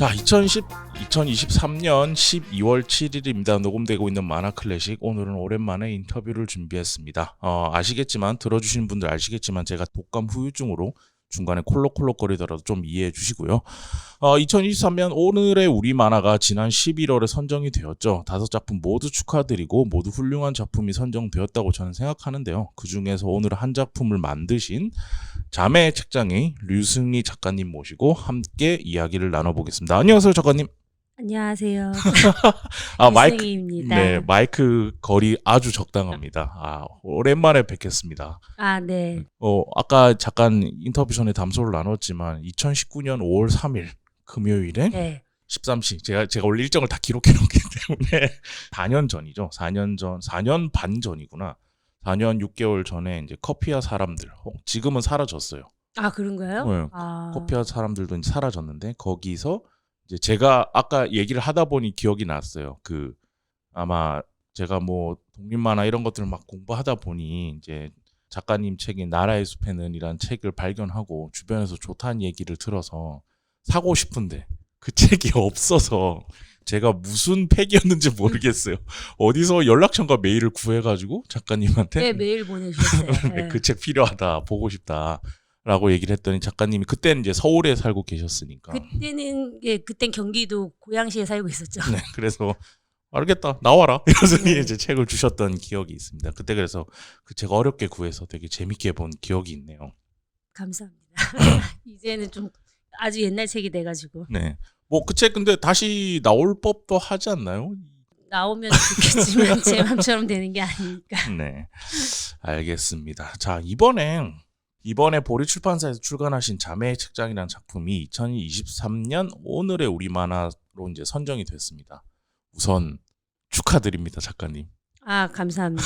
자, 2023년 12월 7일입니다. 녹음되고 있는 만화클래식. 오늘은 오랜만에 인터뷰를 준비했습니다. 아시겠지만, 들어주시는 분들 아시겠지만 제가 독감 후유증으로 중간에 콜록콜록거리더라도 좀 이해해 주시고요. 2023년 오늘의 우리 만화가 지난 11월에 선정이 되었죠. 5작품 모두 축하드리고 모두 훌륭한 작품이 선정되었다고 저는 생각하는데요. 그중에서 오늘 한 작품을 만드신 자매의 책장의 류승희 작가님 모시고 함께 이야기를 나눠보겠습니다. 안녕하세요, 작가님. 안녕하세요. 마이크, 류승희입니다. 네, 마이크 거리 아주 적당합니다. 오랜만에 뵙겠습니다. 네. 아까 잠깐 인터뷰 전에 담소를 나눴지만 2019년 5월 3일 금요일에 네. 13시 제가 원래 일정을 다 기록해 놓기 때문에 4년 전이죠. 4년 반 전이구나. 4년 6개월 전에 이제 커피와 사람들, 지금은 사라졌어요. 그런가요? 네, 커피와 사람들도 이제 사라졌는데 거기서 이제 제가 아까 얘기를 하다 보니 기억이 났어요. 아마 제가 뭐 독립만화 이런 것들을 막 공부하다 보니 이제 작가님 책인 나라의 숲에는 이란 책을 발견하고 주변에서 좋다는 얘기를 들어서 사고 싶은데 그 책이 없어서 제가 무슨 팩이었는지 모르겠어요. 어디서 연락처과 메일을 구해가지고 작가님한테 네, 메일 보내주셨어요. 네. 그 책 필요하다, 보고 싶다라고 얘기를 했더니 작가님이 그때는 이제 서울에 살고 계셨으니까 그땐 경기도 고양시에 살고 있었죠. 네, 그래서 알겠다, 나와라 이러서 이제 책을 주셨던 기억이 있습니다. 그때 그래서 그 책 어렵게 구해서 되게 재밌게 본 기억이 있네요. 감사합니다. 이제는 좀 아주 옛날 책이 돼가지고 네, 뭐 그 책 근데 다시 나올 법도 하지 않나요? 나오면 좋겠지만 제 맘처럼 되는 게 아니니까. 네, 알겠습니다. 자, 이번에 보리 출판사에서 출간하신 자매의 책장이라는 작품이 2023년 오늘의 우리 만화로 이제 선정이 됐습니다. 우선 축하드립니다, 작가님. 감사합니다.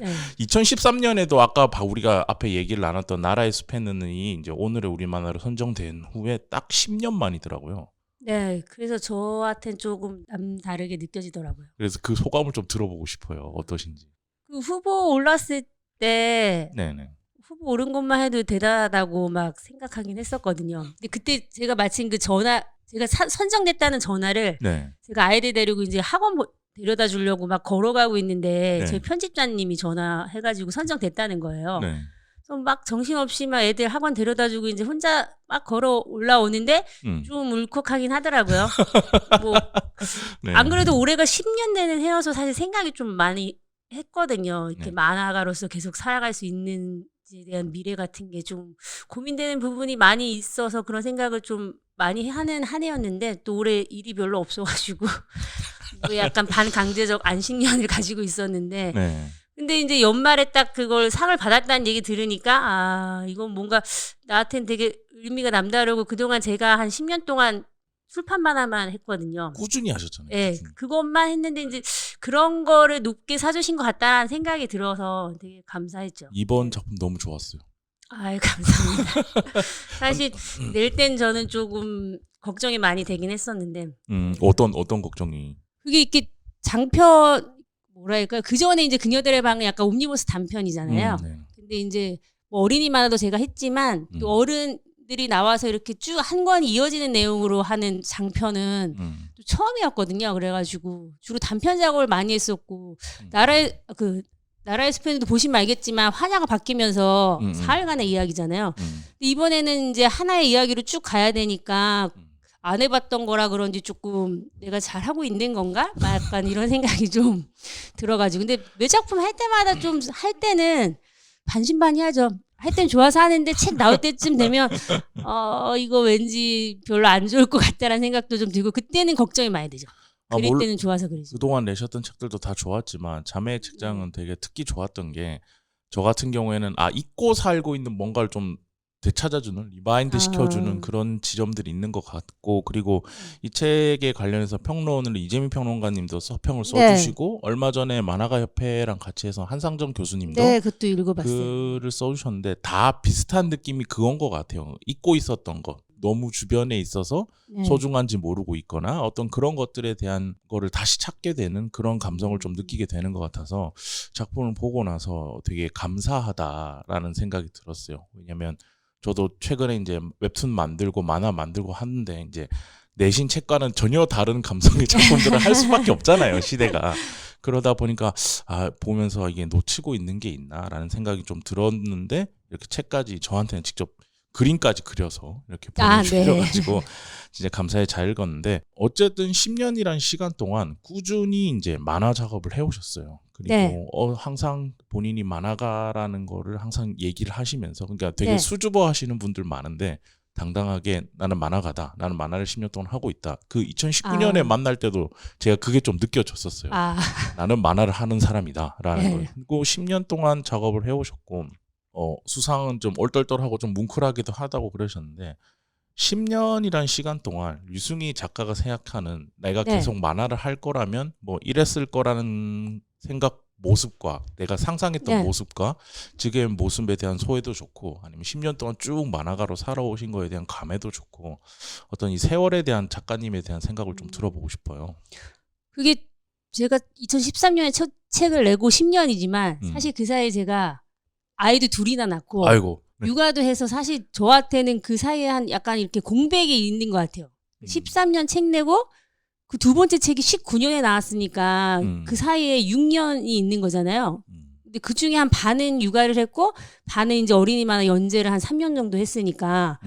네. 2013년에도 아까 우리가 앞에 얘기를 나눴던 나라의 숲에는이 이제 오늘의 우리 만화로 선정된 후에 딱 10년 만이더라고요. 네, 그래서 저한테는 조금 남다르게 느껴지더라고요. 그래서 그 소감을 좀 들어보고 싶어요. 어떠신지. 그 후보 올랐을 때 네네. 후보 오른 것만 해도 대단하다고 막 생각하긴 했었거든요. 근데 그때 제가 마침 제가 선정됐다는 전화를 네. 제가 아이들 데리고 이제 학원 데려다 주려고 막 걸어가고 있는데 네. 저희 편집자님이 전화해가지고 선정됐다는 거예요. 네. 그래서 막 정신없이 막 애들 학원 데려다 주고 이제 혼자 막 걸어 올라오는데 좀 울컥하긴 하더라고요. 뭐, 네. 안 그래도 올해가 10년 되는 해여서 사실 생각이 좀 많이 했거든요. 이렇게 네. 만화가로서 계속 살아갈 수 있는지에 대한 미래 같은 게 좀 고민되는 부분이 많이 있어서 그런 생각을 좀 많이 하는 한 해였는데 또 올해 일이 별로 없어가지고 뭐 약간 반강제적 안식년을 가지고 있었는데 네. 근데 이제 연말에 딱 그걸 상을 받았다는 얘기 들으니까 이건 뭔가 나한테는 되게 의미가 남다르고 그동안 제가 한 10년 동안 출판 만화만 했거든요. 꾸준히 하셨잖아요. 네, 꾸준히. 그것만 했는데 이제 그런 거를 높게 사주신 것 같다라는 생각이 들어서 되게 감사했죠. 이번 작품 너무 좋았어요. 감사합니다. 사실 낼 땐 저는 조금 걱정이 많이 되긴 했었는데 어떤 걱정이? 그게 이렇게 장편 뭐랄까 그 전에 이제 그녀들의 방은 약간 옴니버스 단편이잖아요. 네. 근데 이제 뭐 어린이 만화도 제가 했지만 또 어른들이 나와서 이렇게 쭉 한 권이 이어지는 내용으로 하는 장편은 또 처음이었거든요. 그래가지고 주로 단편 작업을 많이 했었고 나라의 숲에도 보시면 알겠지만 환야가 바뀌면서 사흘간의 이야기잖아요. 근데 이번에는 이제 하나의 이야기로 쭉 가야 되니까 안 해봤던 거라 그런지 조금 내가 잘하고 있는 건가? 약간 이런 생각이 좀 들어가지고. 근데 매 작품 할 때마다 좀 할 때는 반신반의하죠. 할 땐 좋아서 하는데 책 나올 때쯤 되면 이거 왠지 별로 안 좋을 것 같다라는 생각도 좀 들고 그때는 걱정이 많이 되죠. 그릴 때는 좋아서 그러지. 그동안 내셨던 책들도 다 좋았지만 자매의 책장은 되게 특히 좋았던 게 저 같은 경우에는 잊고 살고 있는 뭔가를 좀 되찾아주는 리마인드 시켜주는 그런 지점들이 있는 것 같고 그리고 이 책에 관련해서 평론을 이재민 평론가님도 서평을 써주시고 얼마 전에 만화가 협회랑 같이 해서 한상점 교수님도 그것도 읽어봤어요. 글을 써주셨는데 다 비슷한 느낌이 그건 것 같아요. 잊고 있었던 것 너무 주변에 있어서 소중한지 모르고 있거나 어떤 그런 것들에 대한 거를 다시 찾게 되는 그런 감성을 좀 느끼게 되는 것 같아서 작품을 보고 나서 되게 감사하다라는 생각이 들었어요. 왜냐면 저도 최근에 이제 웹툰 만들고 만화 만들고 하는데 이제 내신 책과는 전혀 다른 감성의 작품들을 할 수밖에 없잖아요, 시대가. 그러다 보니까 보면서 이게 놓치고 있는 게 있나라는 생각이 좀 들었는데 이렇게 책까지 저한테는 직접 그림까지 그려서 이렇게 보내주셔가지고 진짜 감사히 잘 읽었는데 어쨌든 10년이란 시간 동안 꾸준히 이제 만화 작업을 해오셨어요. 그리고 항상 본인이 만화가라는 거를 항상 얘기를 하시면서 그러니까 되게 수줍어하시는 분들 많은데 당당하게 나는 만화가다. 나는 만화를 10년 동안 하고 있다. 그 2019년에 만날 때도 제가 그게 좀 느껴졌었어요. 나는 만화를 하는 사람이다라는 걸. 그리고 10년 동안 작업을 해오셨고 수상은 좀 얼떨떨하고 좀 뭉클하기도 하다고 그러셨는데 10년이란 시간 동안 유승희 작가가 생각하는 내가 계속 만화를 할 거라면 뭐 이랬을 거라는 생각 모습과 내가 상상했던 모습과 지금의 모습에 대한 소회도 좋고 아니면 10년 동안 쭉 만화가로 살아오신 거에 대한 감회도 좋고 어떤 이 세월에 대한 작가님에 대한 생각을 좀 들어보고 싶어요. 그게 제가 2013년에 첫 책을 내고 10년이지만 사실 그 사이에 제가 아이도 둘이나 낳고 육아도 해서 사실 저한테는 그 사이에 한 약간 이렇게 공백이 있는 것 같아요. 13년 책 내고 그 두 번째 책이 19년에 나왔으니까 그 사이에 6년이 있는 거잖아요. 근데 그 중에 한 반은 육아를 했고 반은 이제 어린이 만화 연재를 한 3년 정도 했으니까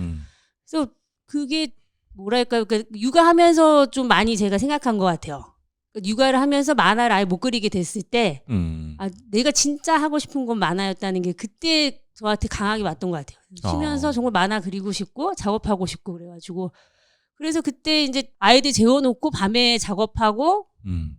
그래서 그게 뭐랄까요. 그러니까 육아하면서 좀 많이 제가 생각한 것 같아요. 그러니까 육아를 하면서 만화를 아예 못 그리게 됐을 때 내가 진짜 하고 싶은 건 만화였다는 게 그때 저한테 강하게 왔던 것 같아요. 쉬면서 정말 만화 그리고 싶고 작업하고 싶고 그래가지고 그래서 그때 이제 아이들 재워놓고 밤에 작업하고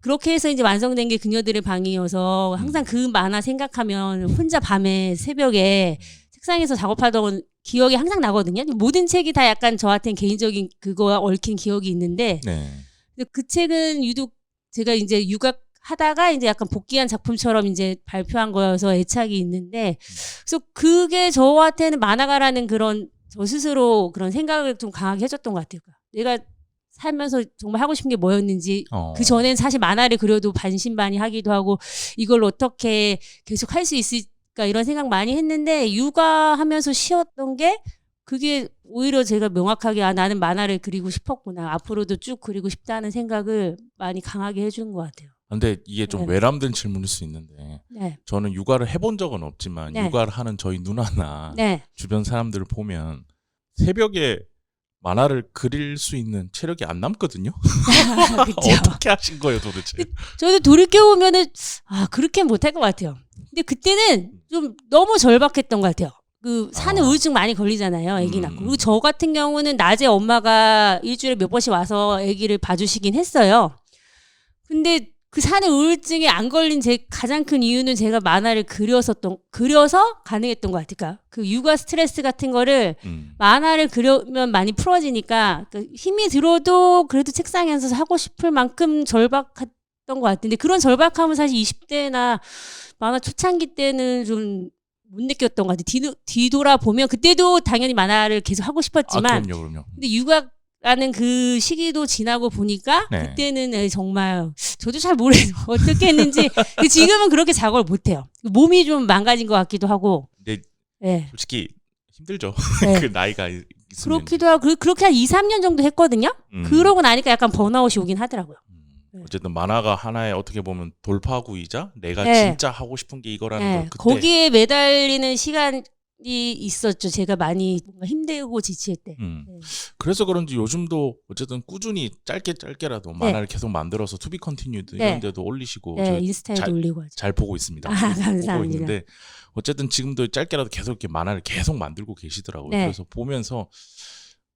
그렇게 해서 이제 완성된 게 그녀들의 방이어서 항상 그 만화 생각하면 혼자 밤에 새벽에 책상에서 작업하던 기억이 항상 나거든요. 모든 책이 다 약간 저한테는 개인적인 그거와 얽힌 기억이 있는데 그 책은 유독 제가 이제 육아하다가 이제 약간 복귀한 작품처럼 이제 발표한 거여서 애착이 있는데 그래서 그게 저한테는 만화가라는 그런 저 스스로 그런 생각을 좀 강하게 해줬던 것 같아요. 내가 살면서 정말 하고 싶은 게 뭐였는지 그 전엔 사실 만화를 그려도 반신반의하기도 하고 이걸 어떻게 계속 할 수 있을까 이런 생각 많이 했는데 육아하면서 쉬었던 게 그게 오히려 제가 명확하게 나는 만화를 그리고 싶었구나 앞으로도 쭉 그리고 싶다는 생각을 많이 강하게 해주는 것 같아요. 근데 이게 좀 외람된 질문일 수 있는데 저는 육아를 해본 적은 없지만 육아를 하는 저희 누나나 주변 사람들을 보면 새벽에 만화를 그릴 수 있는 체력이 안 남거든요. 어떻게 하신 거예요 도대체? 저도 돌이켜보면은 그렇게 못할 것 같아요. 근데 그때는 좀 너무 절박했던 것 같아요. 그 산후 우울증 많이 걸리잖아요. 아기 낳고. 그리고 저 같은 경우는 낮에 엄마가 일주일에 몇 번씩 와서 아기를 봐주시긴 했어요. 근데 그 산후 우울증에 안 걸린 제 가장 큰 이유는 제가 만화를 그려서 가능했던 것 같아요. 그러니까 그 육아 스트레스 같은 거를 만화를 그려면 많이 풀어지니까 그러니까 힘이 들어도 그래도 책상에 앉아서 하고 싶을 만큼 절박했던 것 같은데 그런 절박함은 사실 20대나 만화 초창기 때는 좀 못 느꼈던 것 같아요. 뒤돌아보면 그때도 당연히 만화를 계속 하고 싶었지만 그럼요. 근데 육아라는 그 시기도 지나고 보니까 그때는 정말 저도 잘 모르겠어요. 어떻게 했는지 지금은 그렇게 작업을 못해요. 몸이 좀 망가진 것 같기도 하고 근데 솔직히 힘들죠. 그 나이가 있으면. 그렇기도 하고 그렇게 한 2, 3년 정도 했거든요. 그러고 나니까 약간 번아웃이 오긴 하더라고요. 어쨌든 만화가 하나의 어떻게 보면 돌파구이자 내가 진짜 하고 싶은 게 이거라는 걸 그때 거기에 매달리는 시간이 있었죠. 제가 많이 뭔가 힘들고 지칠 때. 그래서 그런지 요즘도 어쨌든 꾸준히 짧게라도 만화를 계속 만들어서 투비 컨티뉴드 이런 데도 올리시고 인스타에도 올리고 하죠. 잘 보고 있습니다. 감사합니다. 보고 있는데 어쨌든 지금도 짧게라도 계속 이렇게 만화를 계속 만들고 계시더라고요. 그래서 보면서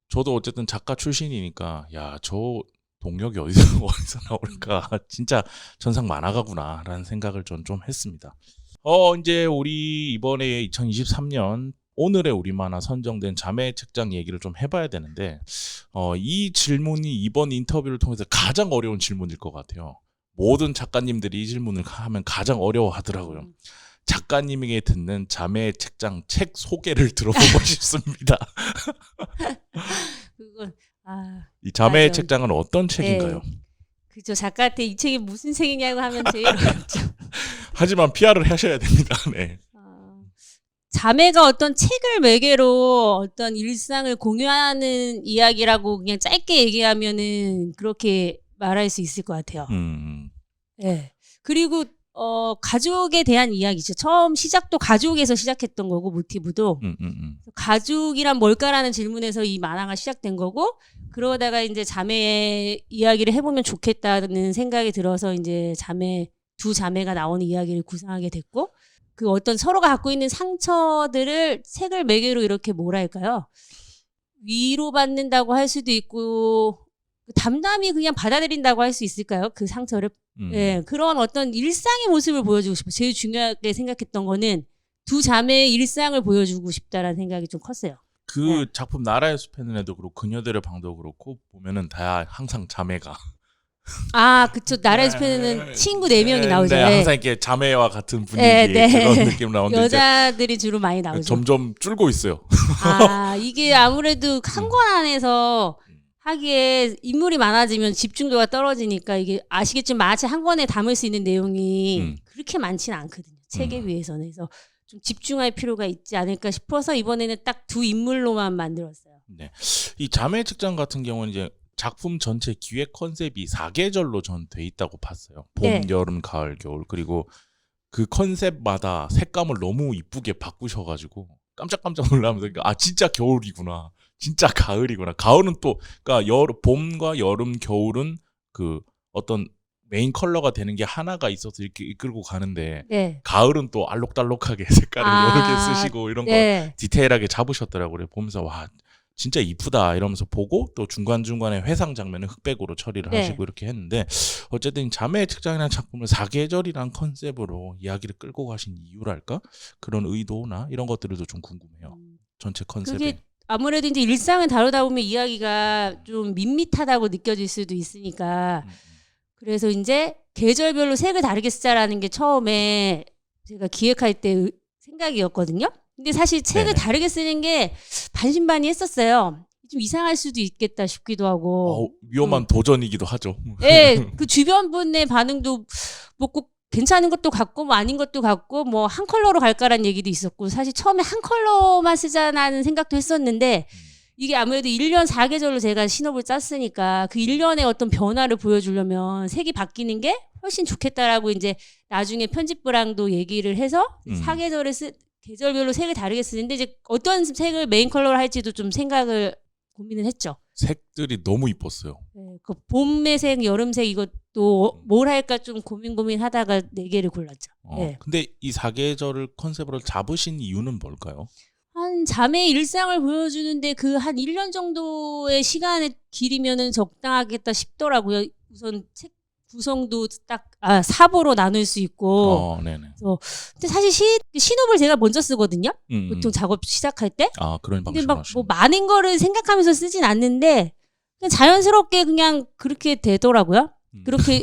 저도 어쨌든 작가 출신이니까 저 동력이 어디서 나올까 진짜 전상 만화가구나라는 생각을 좀 했습니다. 이제 우리 이번에 2023년 오늘의 우리 만화 선정된 자매 책장 얘기를 좀 해봐야 되는데 이 질문이 이번 인터뷰를 통해서 가장 어려운 질문일 것 같아요. 모든 작가님들이 이 질문을 하면 가장 어려워하더라고요. 작가님에게 듣는 자매 책장 책 소개를 들어보고 싶습니다. 그건 이 자매의 책장은 어떤 책인가요? 그죠. 작가한테 이 책이 무슨 책이냐고 하면 제일 어렵죠. 하지만 PR을 하셔야 됩니다. 자매가 어떤 책을 매개로 어떤 일상을 공유하는 이야기라고 그냥 짧게 얘기하면은 그렇게 말할 수 있을 것 같아요. 네. 그리고 가족에 대한 이야기죠. 처음 시작도 가족에서 시작했던 거고 모티브도 가족이란 뭘까라는 질문에서 이 만화가 시작된 거고 그러다가 이제 자매의 이야기를 해보면 좋겠다는 생각이 들어서 이제 두 자매가 나오는 이야기를 구상하게 됐고 그 어떤 서로가 갖고 있는 상처들을 책을 매개로 이렇게 뭐랄까요? 위로받는다고 할 수도 있고 담담히 그냥 받아들인다고 할 수 있을까요? 그 상처를. 예, 그런 어떤 일상의 모습을 보여주고 싶어요. 제일 중요하게 생각했던 거는 두 자매의 일상을 보여주고 싶다라는 생각이 좀 컸어요. 그 네. 작품 나라의 숲에는 애도 그렇고 그녀들의 방도 그렇고 보면은 다 항상 자매가 아, 그쵸. 나라의 숲에는 친구 4명이 나오죠. 네, 네. 항상 이렇게 자매와 같은 분위기 네. 그런 느낌 나오는데 여자들이 주로 많이 나오죠. 점점 줄고 있어요. 아, 이게 아무래도 한 권 안에서 하기에 인물이 많아지면 집중도가 떨어지니까 이게 아시겠지만 마치 한 권에 담을 수 있는 내용이 그렇게 많지는 않거든요. 책에 비해서는. 그래서 좀 집중할 필요가 있지 않을까 싶어서 이번에는 딱 두 인물로만 만들었어요. 네. 이 자매 책장 같은 경우는 이제 작품 전체 기획 컨셉이 4계절로 전 돼 있다고 봤어요. 봄, 네. 여름, 가을, 겨울. 그리고 그 컨셉마다 색감을 너무 이쁘게 바꾸셔가지고 깜짝깜짝 놀라면서 아 진짜 겨울이구나. 진짜 가을이구나. 가을은 또 그러니까 봄과 여름, 겨울은 그 어떤 메인 컬러가 되는 게 하나가 있어서 이렇게 이끌고 가는데 네. 가을은 또 알록달록하게 색깔을 여러 개 쓰시고 이런 네. 거 디테일하게 잡으셨더라고요. 그래 보면서 와 진짜 이쁘다 이러면서 보고 또 중간중간에 회상 장면은 흑백으로 처리를 네. 하시고 이렇게 했는데 어쨌든 자매의 책장이라는 작품을 4계절이란 컨셉으로 이야기를 끌고 가신 이유랄까? 그런 의도나 이런 것들도 좀 궁금해요. 전체 컨셉에. 그게 아무래도 이제 일상을 다루다 보면 이야기가 좀 밋밋하다고 느껴질 수도 있으니까 그래서 이제 계절별로 색을 다르게 쓰자라는 게 처음에 제가 기획할 때 생각이었거든요. 근데 사실 책을 네네. 다르게 쓰는 게 반신반의했었어요. 좀 이상할 수도 있겠다 싶기도 하고. 위험한 도전이기도 하죠. 네, 그 주변 분의 반응도 뭐 꼭 괜찮은 것도 같고 뭐 아닌 것도 같고 뭐 한 컬러로 갈까라는 얘기도 있었고 사실 처음에 한 컬러만 쓰자라는 생각도 했었는데 이게 아무래도 1년 4계절로 제가 신업을 짰으니까 그 1년의 어떤 변화를 보여주려면 색이 바뀌는 게 훨씬 좋겠다라고 이제 나중에 편집부랑도 얘기를 해서 4계절을 계절별로 색을 다르게 쓰는데 이제 어떤 색을 메인 컬러로 할지도 좀 생각을 고민을 했죠. 색들이 너무 이뻤어요. 네, 그 봄의 색, 여름색 이것도 뭘 할까 좀 고민하다가 4개를 골랐죠. 네. 근데 이 4계절을 컨셉으로 잡으신 이유는 뭘까요? 한 자매의 일상을 보여주는데 그 한 1년 정도의 시간의 길이면은 적당하겠다 싶더라고요. 우선 책 구성도 딱 4부로 나눌 수 있고. 네네. 근데 사실 신업을 제가 먼저 쓰거든요. 보통 작업 시작할 때. 그런 근데 방식으로 막 하시는 뭐 많은 거를 생각하면서 쓰진 않는데 그냥 자연스럽게 그냥 그렇게 되더라고요. 그렇게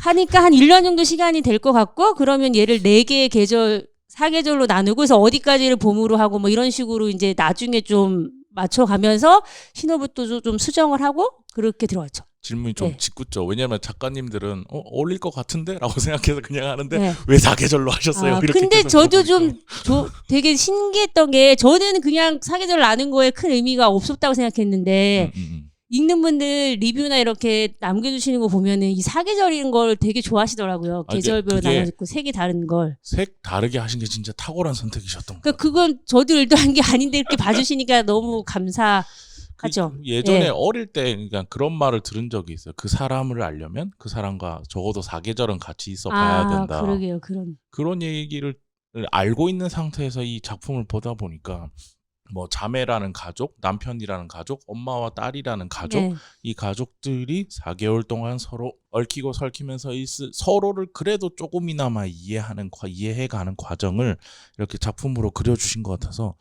하니까 한 1년 정도 시간이 될 것 같고 그러면 얘를 4개의 계절 4계절로 나누고 그래서 어디까지를 봄으로 하고 뭐 이런 식으로 이제 나중에 좀 맞춰가면서 신호부터 좀 수정을 하고 그렇게 들어왔죠. 질문이 좀 네. 짓궂죠. 왜냐하면 작가님들은 어울릴 것 같은데? 라고 생각해서 그냥 하는데 네. 왜 4계절로 하셨어요? 이렇게 근데 계속 저도 물어보니까. 좀 되게 신기했던 게 저는 그냥 4계절 나눈 거에 큰 의미가 없었다고 생각했는데 읽는 분들 리뷰나 이렇게 남겨주시는 거 보면은 이 4계절인 걸 되게 좋아하시더라고요. 계절별로 그게 나눠있고 색이 다른 걸. 색 다르게 하신 게 진짜 탁월한 선택이셨던 그러니까 거예요. 그건 저도 의도한 게 아닌데 이렇게 봐주시니까 너무 감사하죠. 예전에 네. 어릴 때 그러니까 그런 말을 들은 적이 있어요. 그 사람을 알려면 그 사람과 적어도 4계절은 같이 있어 봐야 된다. 그러게요. 그런 얘기를 알고 있는 상태에서 이 작품을 보다 보니까 뭐 자매라는 가족, 남편이라는 가족, 엄마와 딸이라는 가족, 네. 이 가족들이 4개월 동안 서로 얽히고 설키면서 서로를 그래도 조금이나마 이해해가는 과정을 이렇게 작품으로 그려주신 것 같아서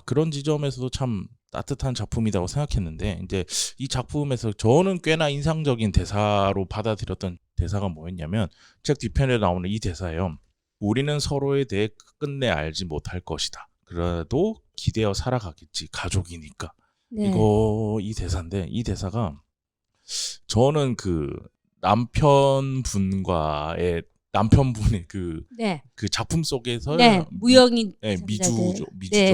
그런 지점에서도 참 따뜻한 작품이라고 생각했는데 이제 이 작품에서 저는 꽤나 인상적인 대사로 받아들였던 대사가 뭐였냐면 책 뒤편에 나오는 이 대사예요. 우리는 서로에 대해 끝내 알지 못할 것이다. 그래도 기대어 살아가겠지. 가족이니까. 네. 이 대사인데 이 대사가 저는 그 남편분과의 남편분의 네. 그 작품 속에서 네. 무영인 네, 미주죠.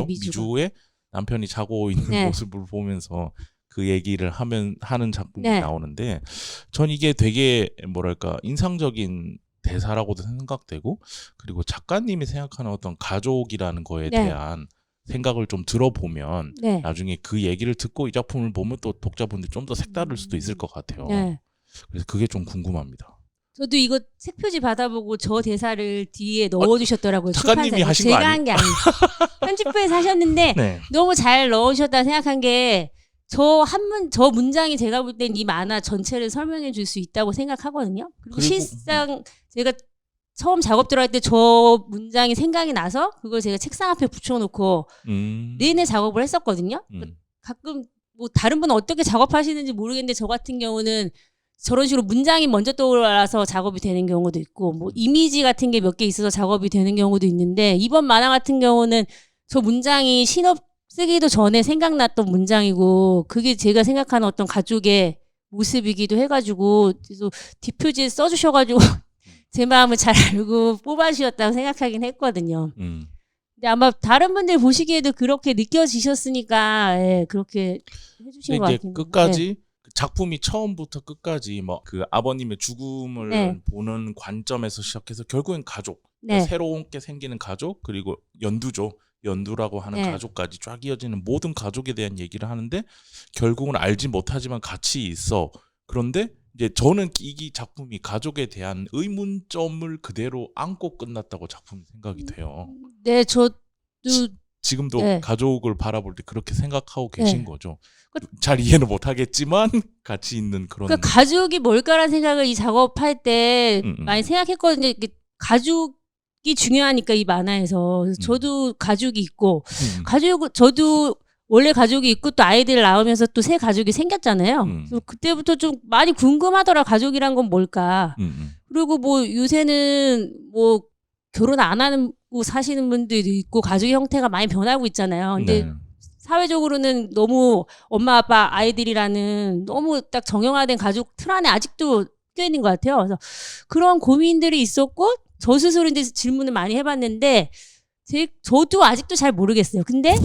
미주의 남편이 자고 있는 네. 모습을 보면서 그 얘기를 하는 작품이 네. 나오는데 전 이게 되게 뭐랄까 인상적인 대사라고도 생각되고 그리고 작가님이 생각하는 어떤 가족이라는 거에 네. 대한 생각을 좀 들어보면 네. 나중에 그 얘기를 듣고 이 작품을 보면 또 독자분들이 좀 더 색다를 수도 있을 것 같아요. 네. 그래서 그게 좀 궁금합니다. 저도 이거 책표지 받아보고 저 대사를 뒤에 넣어주셨더라고요. 작가님이 출판사에서. 하신 거 제가 한 게 아니에요. 편집부에서 하셨는데 네. 너무 잘 넣으셨다 생각한 게 저 문장이 제가 볼 땐 이 만화 전체를 설명해 줄 수 있다고 생각하거든요. 그리고 실상 제가 처음 작업 들어갈 때 저 문장이 생각이 나서 그걸 제가 책상 앞에 붙여놓고 내내 작업을 했었거든요. 가끔 뭐 다른 분은 어떻게 작업하시는지 모르겠는데 저 같은 경우는 저런 식으로 문장이 먼저 떠올라서 작업이 되는 경우도 있고 뭐 이미지 같은 게 몇 개 있어서 작업이 되는 경우도 있는데 이번 만화 같은 경우는 저 문장이 신업 쓰기도 전에 생각났던 문장이고 그게 제가 생각하는 어떤 가족의 모습이기도 해가지고 그래서 뒷표지에 써주셔가지고 제 마음을 잘 알고 뽑아주셨다고 생각하긴 했거든요. 근데 아마 다른 분들 보시기에도 그렇게 느껴지셨으니까 예, 그렇게 해주신 것 같아요. 끝까지 네. 작품이 처음부터 끝까지 뭐 그 아버님의 죽음을 네. 보는 관점에서 시작해서 결국엔 가족, 네. 새롭게 생기는 가족 그리고 연두라고 하는 네. 가족까지 쫙 이어지는 모든 가족에 대한 얘기를 하는데 결국은 알지 못하지만 같이 있어. 그런데 이제 저는 이 작품이 가족에 대한 의문점을 그대로 안고 끝났다고 작품이 생각이 돼요. 네, 저도 지금도 네. 가족을 바라볼 때 그렇게 생각하고 계신 거죠. 잘 이해는 못하겠지만 같이 있는 그런. 그러니까 가족이 뭘까라는 생각을 이 작업할 때 많이 생각했거든요. 가족이 중요하니까 이 만화에서. 그래서 저도 가족이 있고 저도 원래 가족이 있고 또 아이들 낳으면서 또 새 가족이 생겼잖아요. 그래서 그때부터 좀 많이 궁금하더라. 가족이란 건 뭘까. 그리고 뭐 요새는 뭐 결혼 안 하고 사시는 분들도 있고 가족의 형태가 많이 변하고 있잖아요. 근데 네. 사회적으로는 너무 엄마 아빠 아이들이라는 너무 딱 정형화된 가족 틀 안에 아직도 껴있는 것 같아요. 그래서 그런 고민들이 있었고 저 스스로 이제 질문을 많이 해봤는데 저도 아직도 잘 모르겠어요. 근데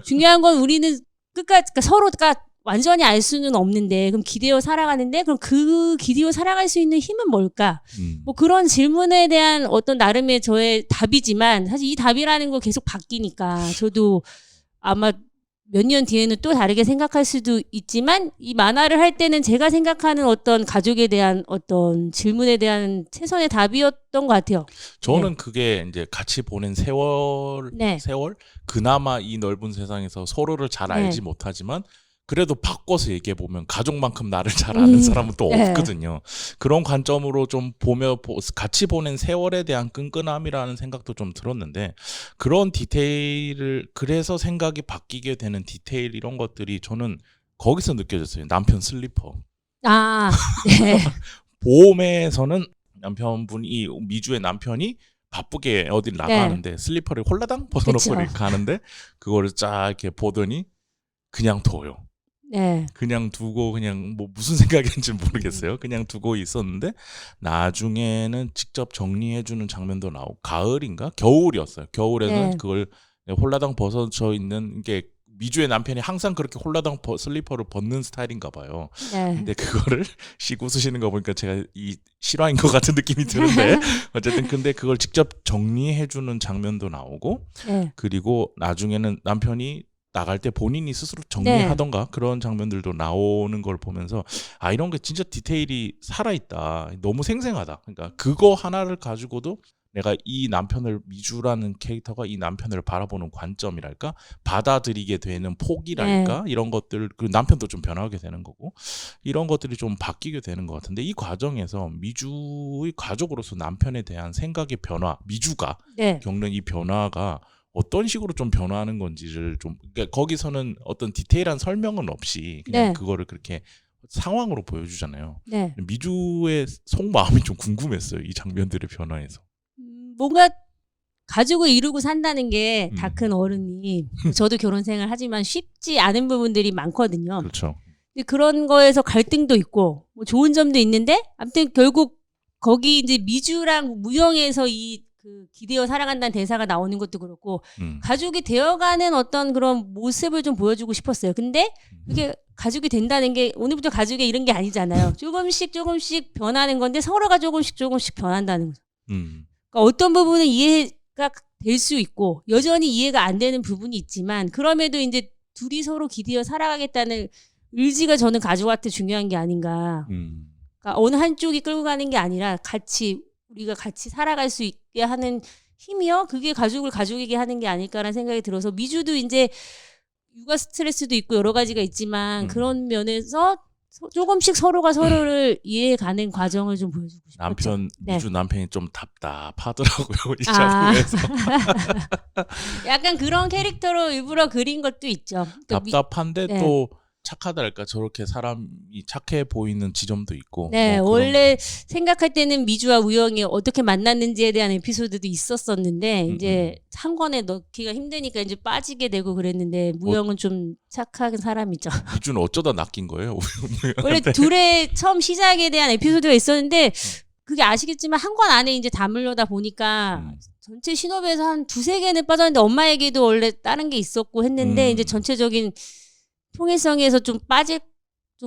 중요한 건 우리는 끝까지 그러니까 서로가 완전히 알 수는 없는데 그럼 기대어 살아가는데 그럼 그 기대어 살아갈 수 있는 힘은 뭘까? 뭐 그런 질문에 대한 어떤 나름의 저의 답이지만 사실 이 답이라는 거 계속 바뀌니까 저도 아마 몇 년 뒤에는 또 다르게 생각할 수도 있지만 이 만화를 할 때는 제가 생각하는 어떤 가족에 대한 어떤 질문에 대한 최선의 답이었던 것 같아요. 저는 네. 그게 이제 같이 보낸 세월 그나마 이 넓은 세상에서 서로를 잘 알지 못하지만 그래도 바꿔서 얘기해 보면 가족만큼 나를 잘 아는 사람은 또 없거든요. 그런 관점으로 좀 보며 같이 보낸 세월에 대한 끈끈함이라는 생각도 좀 들었는데 그런 디테일을 그래서 생각이 바뀌게 되는 디테일 이런 것들이 저는 거기서 느껴졌어요. 남편 슬리퍼. 아, 네. 봄에서는 남편분이 미주의 남편이 바쁘게 어딜 나가는데 슬리퍼를 홀라당 벗어놓고 이렇게 가는데 그거를 쫙 이렇게 보더니 그냥 둬요. 네. 그냥 두고 그냥 뭐 무슨 생각인지 모르겠어요. 그냥 두고 있었는데 나중에는 직접 정리해주는 장면도 나오고 가을인가 겨울이었어요. 겨울에는 그걸 홀라당 벗어져 있는 게 미주의 남편이 항상 그렇게 홀라당 슬리퍼를 벗는 스타일인가 봐요. 근데 그거를 웃으시는 거 보니까 제가 이 실화인 것 같은 느낌이 드는데 어쨌든 근데 그걸 직접 정리해주는 장면도 나오고 그리고 나중에는 남편이 나갈 때 본인이 스스로 정리하던가 그런 장면들도 나오는 걸 보면서 아 이런 게 진짜 디테일이 살아있다. 너무 생생하다. 그러니까 그거 하나를 가지고도 내가 이 남편을 미주라는 캐릭터가 이 남편을 바라보는 관점이랄까 받아들이게 되는 폭이랄까 이런 것들 그 남편도 좀 변하게 되는 거고 이런 것들이 좀 바뀌게 되는 것 같은데 이 과정에서 미주의 가족으로서 남편에 대한 생각의 변화 미주가 겪는 이 변화가 어떤 식으로 좀 변화하는 건지를 좀 그러니까 거기서는 어떤 디테일한 설명은 없이 그냥 그거를 그렇게 상황으로 보여주잖아요. 미주의 속마음이 좀 궁금했어요. 이 장면들의 변화에서. 뭔가 가족을 이루고 산다는 게 다 큰 어른이 저도 결혼 생활 하지만 쉽지 않은 부분들이 많거든요. 그렇죠. 근데 그런 거에서 갈등도 있고 뭐 좋은 점도 있는데 아무튼 결국 거기 이제 미주랑 무영에서 이 그 기대어 살아간다는 대사가 나오는 것도 그렇고 가족이 되어가는 어떤 그런 모습을 좀 보여주고 싶었어요. 근데 그게 가족이 된다는 게 오늘부터 가족이 이런 게 아니잖아요. 조금씩 변하는 건데 서로가 조금씩 변한다는 거죠. 그러니까 어떤 부분은 이해가 될 수 있고 여전히 이해가 안 되는 부분이 있지만 그럼에도 이제 둘이 서로 기대어 살아가겠다는 의지가 저는 가족한테 중요한 게 아닌가. 그러니까 어느 한쪽이 끌고 가는 게 아니라 우리가 같이 살아갈 수 있게 하는 힘이요. 그게 가족을 가족에게 하는 게 아닐까라는 생각이 들어서 미주도 이제 육아 스트레스도 있고 여러 가지가 있지만 그런 면에서 조금씩 서로가 서로를 이해해가는 과정을 좀 보여주고 싶었죠. 미주 남편이 좀 답답하더라고요. 이 작품에서. 약간 그런 캐릭터로 일부러 그린 것도 있죠. 그러니까 답답한데 또 착하달까 저렇게 사람이 착해 보이는 지점도 있고. 네, 원래 생각할 때는 미주와 우영이 어떻게 만났는지에 대한 에피소드도 있었었는데 이제 한 권에 넣기가 힘드니까 이제 빠지게 되고 그랬는데 무영은 좀 착한 사람이죠. 미주는 어쩌다 낚인 거예요? 원래 둘의 처음 시작에 대한 에피소드가 있었는데 그게 아시겠지만 한 권 안에 이제 담으려다 보니까 전체 신호부에서 한 2-3개는 빠졌는데 엄마에게도 원래 다른 게 있었고 했는데 이제 전체적인 통일성에서 좀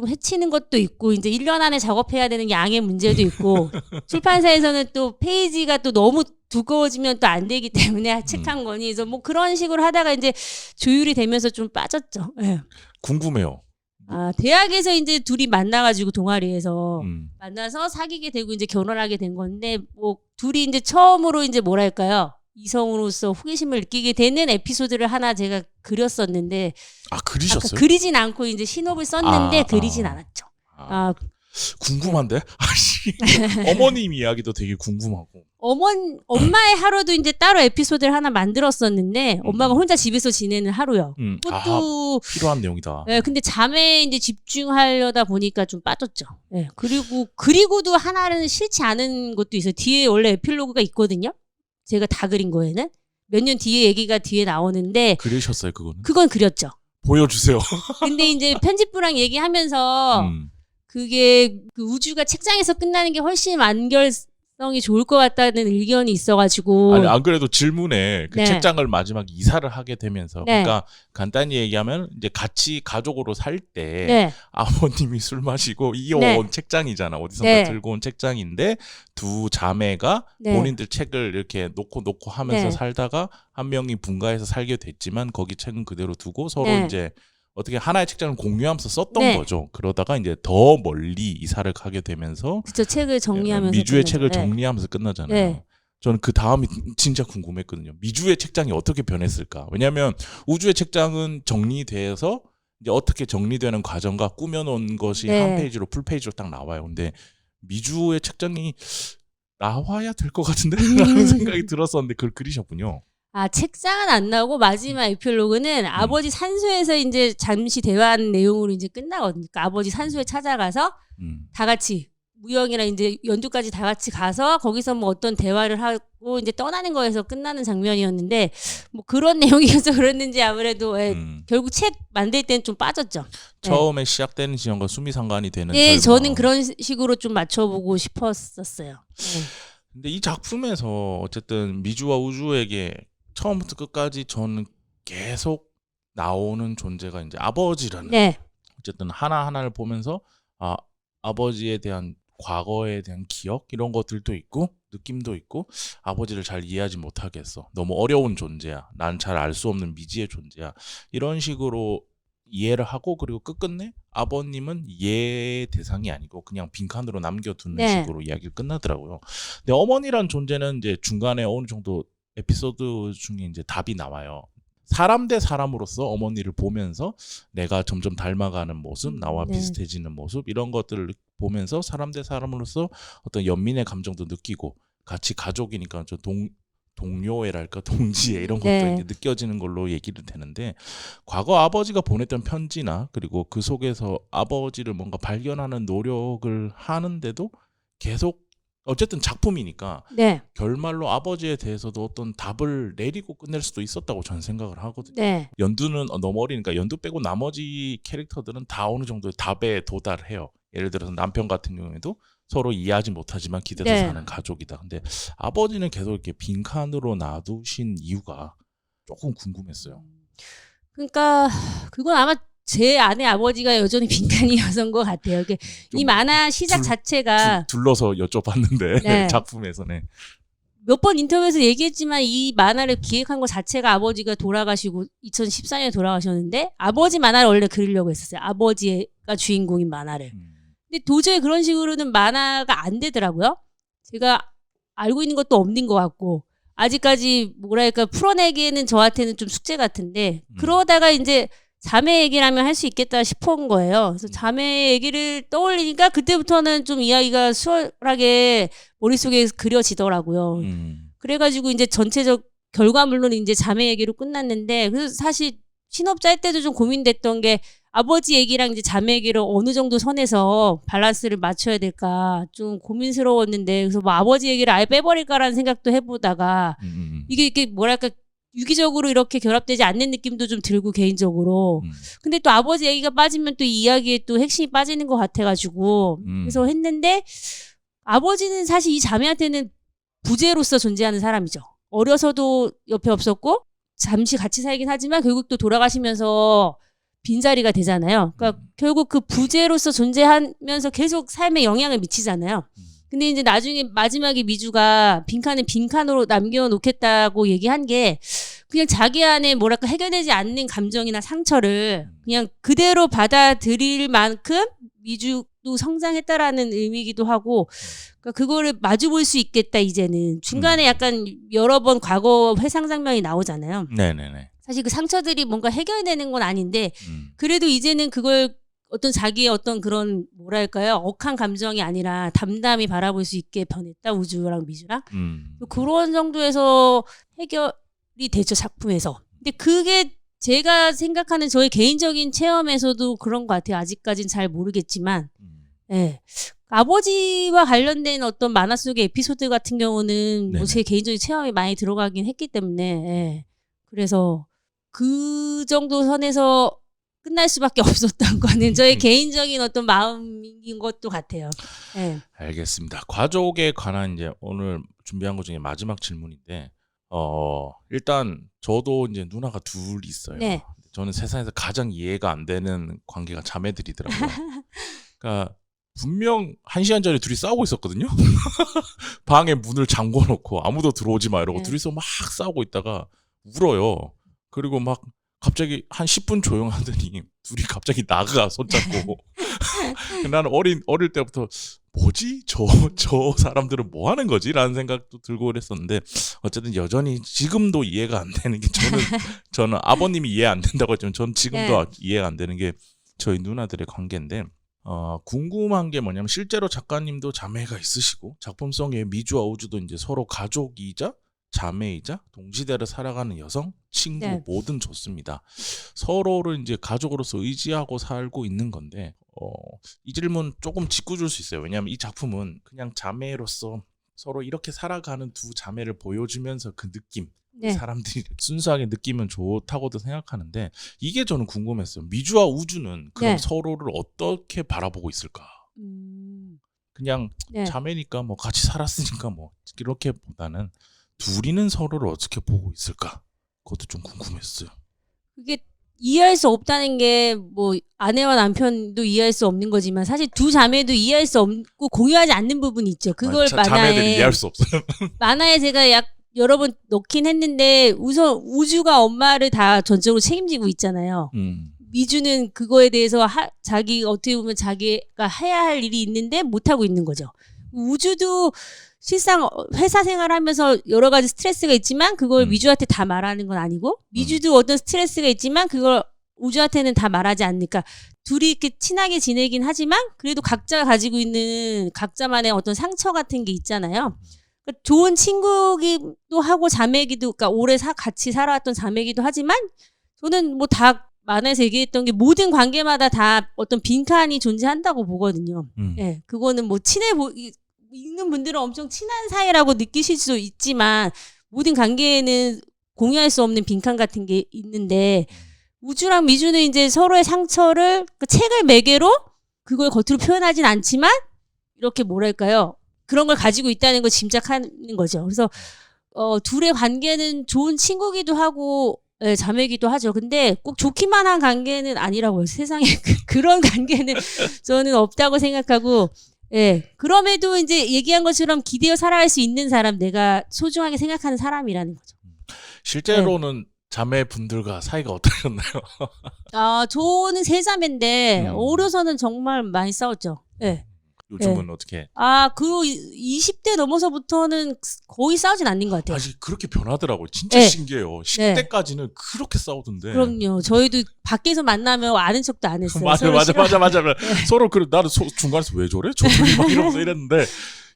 해치는 것도 있고, 이제 1년 안에 작업해야 되는 양의 문제도 있고, 출판사에서는 또 페이지가 또 너무 두꺼워지면 또 안 되기 때문에 책 한 권이, 그래서 뭐 그런 식으로 하다가 이제 조율이 되면서 좀 빠졌죠. 네. 궁금해요. 대학에서 이제 둘이 만나가지고 동아리에서 만나서 사귀게 되고 이제 결혼하게 된 건데, 뭐 둘이 이제 처음으로 이제 뭐랄까요? 이성으로서 호기심을 느끼게 되는 에피소드를 하나 제가 그렸었는데 그리셨어요? 그리진 않고 이제 신호를 썼는데 그리진 않았죠. 궁금한데? 어머님 이야기도 되게 궁금하고. 엄마의 하루도 이제 따로 에피소드를 하나 만들었었는데 엄마가 혼자 집에서 지내는 하루요. 그것도 필요한 내용이다. 네, 근데 잠에 이제 집중하려다 보니까 좀 빠졌죠. 네, 그리고도 하나는 싫지 않은 것도 있어요. 뒤에 원래 에필로그가 있거든요. 제가 다 그린 거에는 몇 년 뒤에 얘기가 뒤에 나오는데 그리셨어요 그거는? 그건 그렸죠. 보여주세요. 근데 이제 편집부랑 얘기하면서 그게 그 우주가 책장에서 끝나는 게 훨씬 완결성이 좋을 것 같다는 의견이 있어가지고 아니 안 그래도 질문에 그 책장을 마지막에 이사를 하게 되면서 그러니까 간단히 얘기하면 이제 같이 가족으로 살 때 아버님이 술 마시고 이어온 책장이잖아. 어디선가 들고 온 책장인데 두 자매가 본인들 책을 이렇게 놓고 하면서 살다가 한 명이 분가해서 살게 됐지만 거기 책은 그대로 두고 서로 이제 어떻게 하나의 책장을 공유하면서 썼던 거죠. 그러다가 이제 더 멀리 이사를 가게 되면서 그쵸, 책을 정리하면서 미주의 책을 정리하면서 끝나잖아요. 저는 그 다음이 진짜 궁금했거든요. 미주의 책장이 어떻게 변했을까? 왜냐하면 우주의 책장은 정리돼서 이제 어떻게 정리되는 과정과 꾸며놓은 것이 한 페이지로 풀페이지로 딱 나와요. 근데 미주의 책장이 나와야 될 것 같은데? 라는 생각이 들었었는데 그걸 그리셨군요. 책장은 안 나오고 마지막 에필로그는 아버지 산소에서 이제 잠시 대화하는 내용으로 이제 끝나거든요. 그러니까 아버지 산소에 찾아가서 다 같이 무영이랑 이제 연두까지 다 같이 가서 거기서 뭐 어떤 대화를 하고 이제 떠나는 거에서 끝나는 장면이었는데 뭐 그런 내용이어서 그랬는지 아무래도 결국 책 만들 때는 좀 빠졌죠. 처음에 시작되는 지점과 수미상관이 되는 저는 그런 식으로 좀 맞춰보고 싶었었어요. 근데 이 작품에서 어쨌든 미주와 우주에게 처음부터 끝까지 저는 계속 나오는 존재가 이제 아버지라는 어쨌든 하나하나를 보면서 아버지에 대한 과거에 대한 기억 이런 것들도 있고 느낌도 있고 아버지를 잘 이해하지 못하겠어. 너무 어려운 존재야. 난 잘 알 수 없는 미지의 존재야. 이런 식으로 이해를 하고 그리고 끝끝내 아버님은 이해 대상이 아니고 그냥 빈칸으로 남겨두는 식으로 이야기가 끝나더라고요. 근데 어머니란 존재는 이제 중간에 어느 정도 에피소드 중에 이제 답이 나와요. 사람 대 사람으로서 어머니를 보면서 내가 점점 닮아가는 모습, 나와 비슷해지는 모습 이런 것들을 보면서 사람 대 사람으로서 어떤 연민의 감정도 느끼고 같이 가족이니까 좀 동료애랄까 동지애 이런 것도 이제 느껴지는 걸로 얘기를 되는데 과거 아버지가 보냈던 편지나 그리고 그 속에서 아버지를 뭔가 발견하는 노력을 하는데도 계속 어쨌든 작품이니까 결말로 아버지에 대해서도 어떤 답을 내리고 끝낼 수도 있었다고 저는 생각을 하거든요. 연두는 너무 어리니까 연두 빼고 나머지 캐릭터들은 다 어느 정도의 답에 도달해요. 예를 들어서 남편 같은 경우에도 서로 이해하지 못하지만 기대서 네. 사는 가족이다. 근데 아버지는 계속 이렇게 빈칸으로 놔두신 이유가 조금 궁금했어요. 그러니까 그건 아마 제 아내 아버지가 여전히 빈칸이어서인 것 같아요. 이게 이 만화 시작 자체가 둘러서 여쭤봤는데 네. 작품에서는 몇 번 인터뷰에서 얘기했지만 이 만화를 기획한 것 자체가 아버지가 돌아가시고 2014년에 돌아가셨는데 아버지 만화를 원래 그리려고 했었어요. 아버지가 주인공인 만화를. 근데 도저히 그런 식으로는 만화가 안 되더라고요. 제가 알고 있는 것도 없는 것 같고 아직까지 뭐랄까 풀어내기에는 저한테는 좀 숙제 같은데 그러다가 이제 자매 얘기라면 할 수 있겠다 싶은 거예요. 그래서 자매 얘기를 떠올리니까 그때부터는 좀 이야기가 수월하게 머릿속에 그려지더라고요. 그래가지고 이제 전체적 결과물로는 이제 자매 얘기로 끝났는데 그래서 사실 신업 짤 때도 좀 고민됐던 게 아버지 얘기랑 이제 자매 얘기를 어느 정도 선에서 밸런스를 맞춰야 될까 좀 고민스러웠는데 그래서 뭐 아버지 얘기를 아예 빼버릴까라는 생각도 해보다가 이게 뭐랄까 유기적으로 이렇게 결합되지 않는 느낌도 좀 들고 개인적으로 근데 또 아버지 얘기가 빠지면 또 이 이야기에 또 핵심이 빠지는 것 같아가지고 그래서 했는데 아버지는 사실 이 자매한테는 부재로서 존재하는 사람이죠. 어려서도 옆에 없었고 잠시 같이 살긴 하지만 결국 또 돌아가시면서 빈자리가 되잖아요. 그러니까 결국 그 부재로서 존재하면서 계속 삶에 영향을 미치잖아요. 근데 이제 나중에 마지막에 미주가 빈칸을 빈칸으로 남겨놓겠다고 얘기한 게 그냥 자기 안에 뭐랄까 해결되지 않는 감정이나 상처를 그냥 그대로 받아들일 만큼 미주도 성장했다라는 의미이기도 하고 그러니까 그거를 마주볼 수 있겠다 이제는 중간에 약간 여러 번 과거 회상 장면이 나오잖아요. 네네네. 사실 그 상처들이 뭔가 해결되는 건 아닌데 그래도 이제는 그걸 어떤 자기의 어떤 그런 뭐랄까요 억한 감정이 아니라 담담히 바라볼 수 있게 변했다 우주랑 미주랑 그런 정도에서 해결이 되죠 작품에서. 근데 그게 제가 생각하는 저의 개인적인 체험에서도 그런 것 같아요. 아직까진 잘 모르겠지만 예. 아버지와 관련된 어떤 만화 속의 에피소드 같은 경우는 뭐 제 개인적인 체험이 많이 들어가긴 했기 때문에 예. 그래서 그 정도 선에서 끝날 수밖에 없었던 거는 저의 개인적인 어떤 마음인 것도 같아요. 네. 알겠습니다. 가족에 관한 이제 오늘 준비한 것 중에 마지막 질문인데, 일단 저도 이제 누나가 둘 있어요. 네. 저는 세상에서 가장 이해가 안 되는 관계가 자매들이더라고요. 그러니까 분명 1시간 전에 둘이 싸우고 있었거든요. 방에 문을 잠궈놓고 아무도 들어오지 마 이러고 둘이서 막 싸우고 있다가 울어요. 그리고 막 갑자기 한 10분 조용하더니 둘이 갑자기 나가 손잡고 나는 어릴 때부터 뭐지? 저 사람들은 뭐 하는 거지? 라는 생각도 들고 그랬었는데 어쨌든 여전히 지금도 이해가 안 되는 게 저는 아버님이 이해 안 된다고 했지만 저는 지금도 이해가 안 되는 게 저희 누나들의 관계인데 궁금한 게 뭐냐면 실제로 작가님도 자매가 있으시고 작품성의 미주와 우주도 이제 서로 가족이자 자매이자 동시대를 살아가는 여성, 친구 뭐든 좋습니다. 서로를 이제 가족으로서 의지하고 살고 있는 건데 이 질문 조금 짓궂을 수 있어요. 왜냐하면 이 작품은 그냥 자매로서 서로 이렇게 살아가는 두 자매를 보여주면서 그 느낌 사람들이 순수하게 느끼면 좋다고도 생각하는데 이게 저는 궁금했어요. 미주와 우주는 그럼 서로를 어떻게 바라보고 있을까? 그냥 자매니까 뭐 같이 살았으니까 뭐 이렇게보다는 둘이는 서로를 어떻게 보고 있을까? 그것도 좀 궁금했어요. 그게 이해할 수 없다는 게 뭐 아내와 남편도 이해할 수 없는 거지만 사실 두 자매도 이해할 수 없고 공유하지 않는 부분이 있죠. 그걸 자매들이 이해할 수 없어요. 만화에 제가 여러 번 넣긴 했는데 우선 우주가 엄마를 다 전적으로 책임지고 있잖아요. 미주는 그거에 대해서 자기 어떻게 보면 자기가 해야 할 일이 있는데 못하고 있는 거죠. 우주도 실상 회사 생활하면서 여러 가지 스트레스가 있지만 그걸 미주한테 다 말하는 건 아니고 미주도 어떤 스트레스가 있지만 그걸 우주한테는 다 말하지 않으니까 둘이 이렇게 친하게 지내긴 하지만 그래도 각자가 가지고 있는 각자만의 어떤 상처 같은 게 있잖아요. 그러니까 좋은 친구기도 하고 자매기도 그러니까 오래 같이 살아왔던 자매기도 하지만 저는 뭐 다 만화에서 얘기했던 게 모든 관계마다 다 어떤 빈칸이 존재한다고 보거든요. 예, 그거는 뭐 읽는 분들은 엄청 친한 사이라고 느끼실 수 있지만 모든 관계에는 공유할 수 없는 빈칸 같은 게 있는데 우주랑 미주는 이제 서로의 상처를 그 책을 매개로 그걸 겉으로 표현하진 않지만 이렇게 뭐랄까요? 그런 걸 가지고 있다는 걸 짐작하는 거죠. 그래서 둘의 관계는 좋은 친구기도 하고 예, 자매기도 하죠. 근데 꼭 좋기만 한 관계는 아니라고요. 세상에 그런 관계는 저는 없다고 생각하고 예. 그럼에도 이제 얘기한 것처럼 기대어 살아갈 수 있는 사람, 내가 소중하게 생각하는 사람이라는 거죠. 실제로는 자매분들과 사이가 어떠셨나요? 저는 세 자매인데 어려서는 정말 많이 싸웠죠. 예. 요즘은 어떻게? 그리고 20대 넘어서부터는 거의 싸우진 않는 것 같아요. 아직 그렇게 변하더라고요. 진짜 네. 신기해요. 10대까지는 그렇게 싸우던데. 그럼요. 저희도 밖에서 만나면 아는 척도 안 했어요. 맞아. 서로 나는 중간에서 왜 저래? 저래? 막 이러면서 이랬는데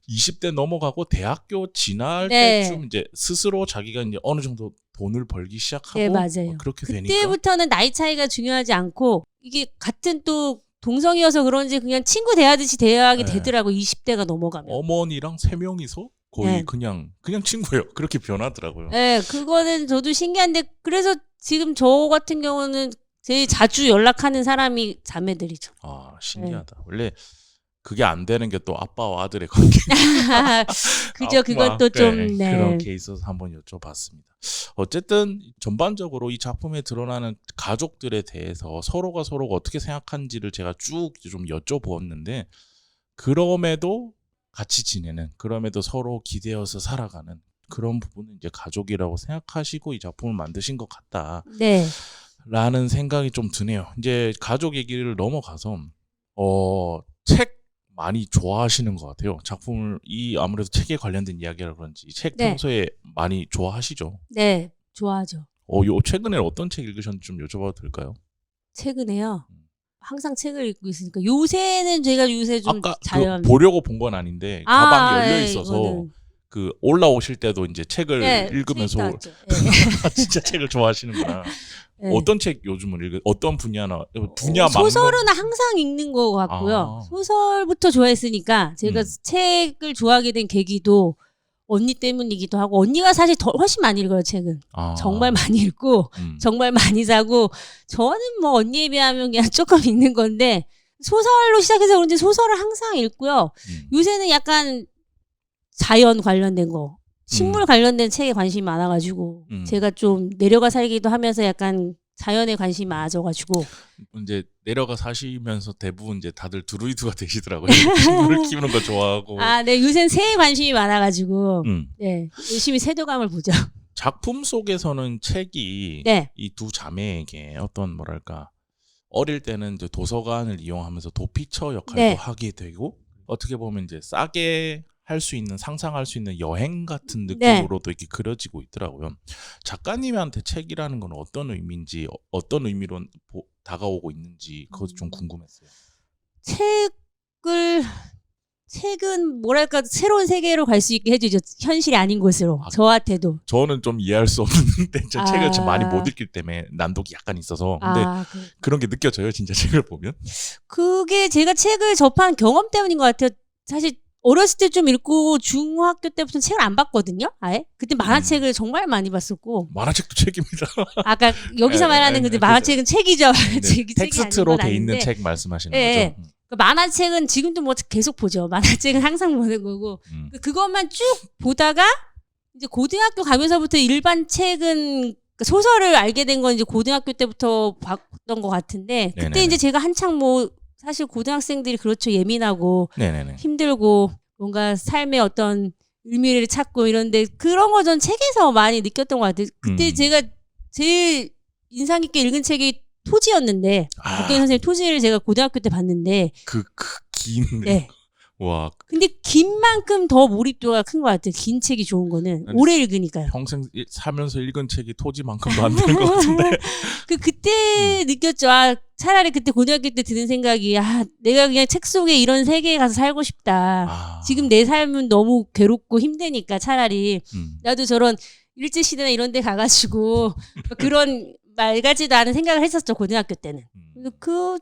20대 넘어가고 대학교 지날 때쯤 이제 스스로 자기가 이제 어느 정도 돈을 벌기 시작하고 네, 맞아요. 그렇게 되니까. 그때부터는 나이 차이가 중요하지 않고 이게 같은 또 동성이어서 그런지 그냥 친구 대하듯이 대하게 되더라고. 20대가 넘어가면. 어머니랑 3명이서 거의 그냥 친구예요. 그렇게 변하더라고요. 네, 그거는 저도 신기한데 그래서 지금 저 같은 경우는 제일 자주 연락하는 사람이 자매들이죠. 아, 신기하다. 원래 그게 안 되는 게 또 아빠와 아들의 관계. 그죠, 그건 또 좀 그렇게 있어서 한번 여쭤봤습니다. 어쨌든 전반적으로 이 작품에 드러나는 가족들에 대해서 서로가 어떻게 생각하는지를 제가 쭉 좀 여쭤보았는데 그럼에도 같이 지내는, 그럼에도 서로 기대어서 살아가는 그런 부분은 이제 가족이라고 생각하시고 이 작품을 만드신 것 같다. 네. 라는 생각이 좀 드네요. 이제 가족 얘기를 넘어가서 책 많이 좋아하시는 것 같아요. 아무래도 책에 관련된 이야기라 그런지 책 평소에 많이 좋아하시죠? 네, 좋아하죠. 최근에 어떤 책 읽으셨는지 좀 여쭤봐도 될까요? 최근에요? 항상 책을 읽고 있으니까 요새는 제가 요새 좀 아까 보려고 본 건 아닌데 가방이 열려 있어서 그 올라오실 때도 이제 책을 읽으면서 진짜 책을 좋아하시는구나. 어떤 책 요즘은 어떤 분야나 소설은 항상 읽는 것 같고요. 소설부터 좋아했으니까 제가 책을 좋아하게 된 계기도 언니 때문이기도 하고, 언니가 사실 훨씬 많이 읽어요, 책은. 정말 많이 읽고 정말 많이 사고, 저는 뭐 언니에 비하면 그냥 조금 읽는 건데 소설로 시작해서 그런지 소설을 항상 읽고요. 요새는 약간 자연 관련된 거, 식물 관련된 책에 관심이 많아가지고 제가 좀 내려가 살기도 하면서 약간 자연에 관심이 많아져가지고 이제 내려가 사시면서 대부분 이제 다들 드루이드가 되시더라고요. 식물을 키우는 거 좋아하고. 네, 요새는 새에 관심이 많아가지고 네, 열심히 새도감을 보죠. 작품 속에서는 책이 이 두 자매에게 어떤 뭐랄까 어릴 때는 이제 도서관을 이용하면서 도피처 역할도 하게 되고 어떻게 보면 이제 싸게 할 수 있는, 상상할 수 있는 여행 같은 느낌으로도 이렇게 그려지고 있더라고요. 작가님한테 책이라는 건 어떤 의미인지, 어떤 의미로 다가오고 있는지 그것도 좀 궁금했어요. 책은 뭐랄까 새로운 세계로 갈 수 있게 해주죠. 현실이 아닌 곳으로. 저한테도. 저는 좀 이해할 수 없는데 책을 좀 많이 못 읽기 때문에 난독이 약간 있어서. 근데 그런 게 느껴져요, 진짜 책을 보면? 그게 제가 책을 접한 경험 때문인 것 같아요. 사실 어렸을 때 좀 읽고 중학교 때부터는 책을 안 봤거든요. 아예. 그때 만화책을 정말 많이 봤었고. 만화책도 책입니다. 아까 여기서 말하는 근데 만화책은 책이죠. 텍스트로 돼 있는 책 말씀하시는 거죠? 만화책은 지금도 뭐 계속 보죠. 만화책은 항상 보는 거고. 그것만 쭉 보다가 이제 고등학교 가면서부터 일반 책은 소설을 알게 된 건 이제 고등학교 때부터 봤던 것 같은데 그때 이제 제가 한창 뭐 사실 고등학생들이 그렇죠. 예민하고 힘들고 뭔가 삶의 어떤 의미를 찾고 이런데 그런 거 전 책에서 많이 느꼈던 것 같아요. 그때 제가 제일 인상 깊게 읽은 책이 토지였는데 박경희 선생님 토지를 제가 고등학교 때 봤는데 긴 와. 근데 긴 만큼 더 몰입도가 큰 것 같아요. 긴 책이 좋은 거는 오래 읽으니까요. 평생 살면서 읽은 책이 토지만큼도 안 되는 것 같은데. 그때 느꼈죠. 차라리 그때 고등학교 때 드는 생각이 내가 그냥 책 속에 이런 세계에 가서 살고 싶다. 지금 내 삶은 너무 괴롭고 힘드니까 차라리 나도 저런 일제시대나 이런 데 가가지고 그런 말 같지도 않은 생각을 했었죠. 고등학교 때는.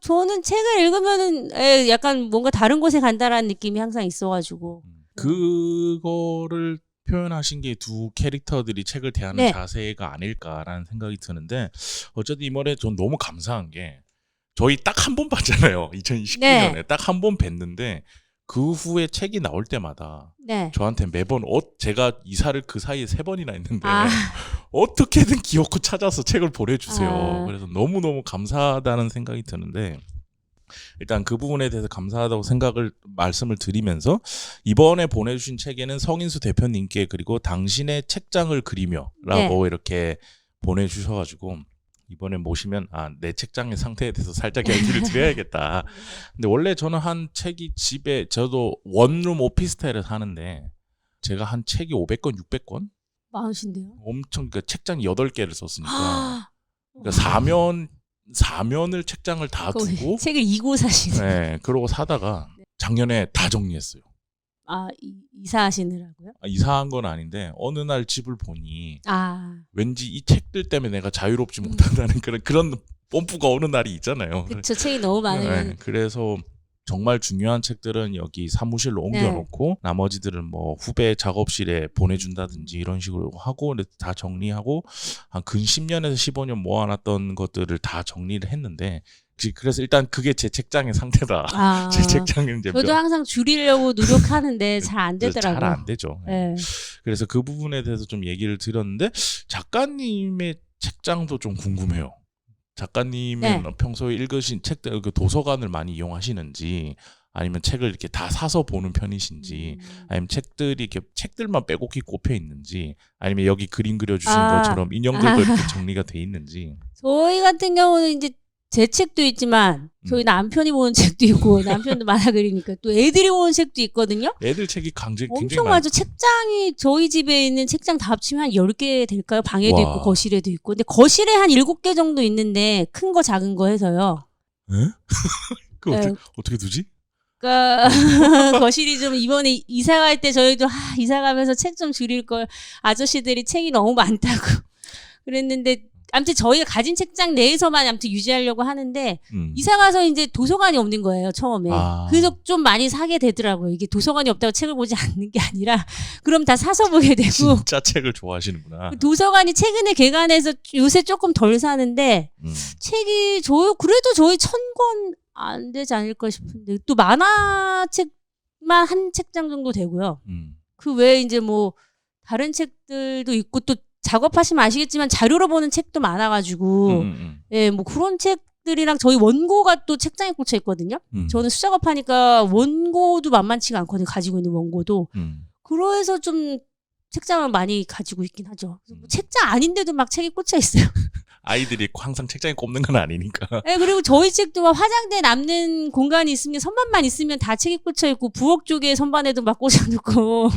저는 책을 읽으면은 약간 뭔가 다른 곳에 간다라는 느낌이 항상 있어가지고. 그거를 표현하신 게 두 캐릭터들이 책을 대하는 자세가 아닐까라는 생각이 드는데 어쨌든 이번에 전 너무 감사한 게 저희 딱 한 번 봤잖아요. 2019년에 딱 한 번 뵀는데 그 후에 책이 나올 때마다 네. 저한테 매번 제가 이사를 그 사이에 3번이나 했는데 아. 어떻게든 기어코 찾아서 책을 보내주세요. 아. 그래서 너무너무 감사하다는 생각이 드는데 일단 그 부분에 대해서 감사하다고 말씀을 드리면서 이번에 보내주신 책에는 성인수 대표님께 그리고 당신의 책장을 그리며 라고 이렇게 보내주셔가지고 이번에 모시면 내 책장의 상태에 대해서 살짝 얘기를 드려야겠다. 근데 원래 저는 한 책이 집에 저도 원룸 오피스텔에 사는데 제가 한 책이 500권, 600권? 많으신데요? 엄청 그 책장 8개를 썼으니까 아. 그러니까 사면을 책장을 다 두고 책을 이고 사시는. 네, 그러고 사다가 작년에 다 정리했어요. 이사하시느라고요? 이사한 건 아닌데 어느 날 집을 보니 왠지 이 책들 때문에 내가 자유롭지 못한다는 그런 뽐뿌가 오는 날이 있잖아요. 그쵸, 책이 너무 많으면. 네, 그래서 정말 중요한 책들은 여기 사무실로 옮겨놓고 나머지들은 뭐 후배 작업실에 보내준다든지 이런 식으로 하고 다 정리하고 한 근 10년에서 15년 모아놨던 것들을 다 정리를 했는데 그래서 일단 그게 제 책장의 상태다. 제 책장은 이제 저도 항상 줄이려고 노력하는데 잘 안 되더라고요. 잘 안 되죠. 네. 그래서 그 부분에 대해서 좀 얘기를 드렸는데 작가님의 책장도 좀 궁금해요. 작가님은 평소에 읽으신 책들, 그 도서관을 많이 이용하시는지 아니면 책을 이렇게 다 사서 보는 편이신지 아니면 책들이 이렇게 책들만 빼곡히 꼽혀 있는지 아니면 여기 그림 그려주신 것처럼 인형들도 이렇게 정리가 돼 있는지. 저희 같은 경우는 이제 제 책도 있지만 저희 남편이 보는 책도 있고 남편도 만화 그리니까 또 애들이 보는 책도 있거든요. 애들 책이 엄청 많죠. 책장이 저희 집에 있는 책장 다 합치면 한 10개 될까요? 방에도 있고 거실에도 있고. 근데 거실에 한 7개 정도 있는데 큰 거 작은 거 해서요. 에? 그거 어떻게 두지? 그러니까 거실이 좀 이번에 이사 갈 때 저희도 이사 가면서 책 좀 줄일 걸 아저씨들이 책이 너무 많다고 그랬는데 아무튼 저희가 가진 책장 내에서만 아무튼 유지하려고 하는데 이사 가서 이제 도서관이 없는 거예요, 처음에. 그래서 좀 많이 사게 되더라고요. 이게 도서관이 없다고 책을 보지 않는 게 아니라 그럼 다 사서 보게 되고. 진짜 책을 좋아하시는구나. 도서관이 최근에 개관해서 요새 조금 덜 사는데 책이 그래도 저희 1000권 안 되지 않을까 싶은데 또 만화책만 한 책장 정도 되고요. 그 외에 이제 뭐 다른 책들도 있고 또 작업하시면 아시겠지만 자료로 보는 책도 많아가지고 예, 뭐 그런 책들이랑 저희 원고가 또 책장에 꽂혀 있거든요. 저는 수작업하니까 원고도 만만치가 않거든요. 가지고 있는 원고도. 그래서 좀 책장을 많이 가지고 있긴 하죠. 책장 아닌데도 막 책이 꽂혀 있어요. 아이들이 항상 책장에 꼽는 건 아니니까. 네, 그리고 저희 책도 막 화장대 남는 공간이 있으면 선반만 있으면 다 책이 꽂혀 있고 부엌 쪽에 선반에도 막 꽂아놓고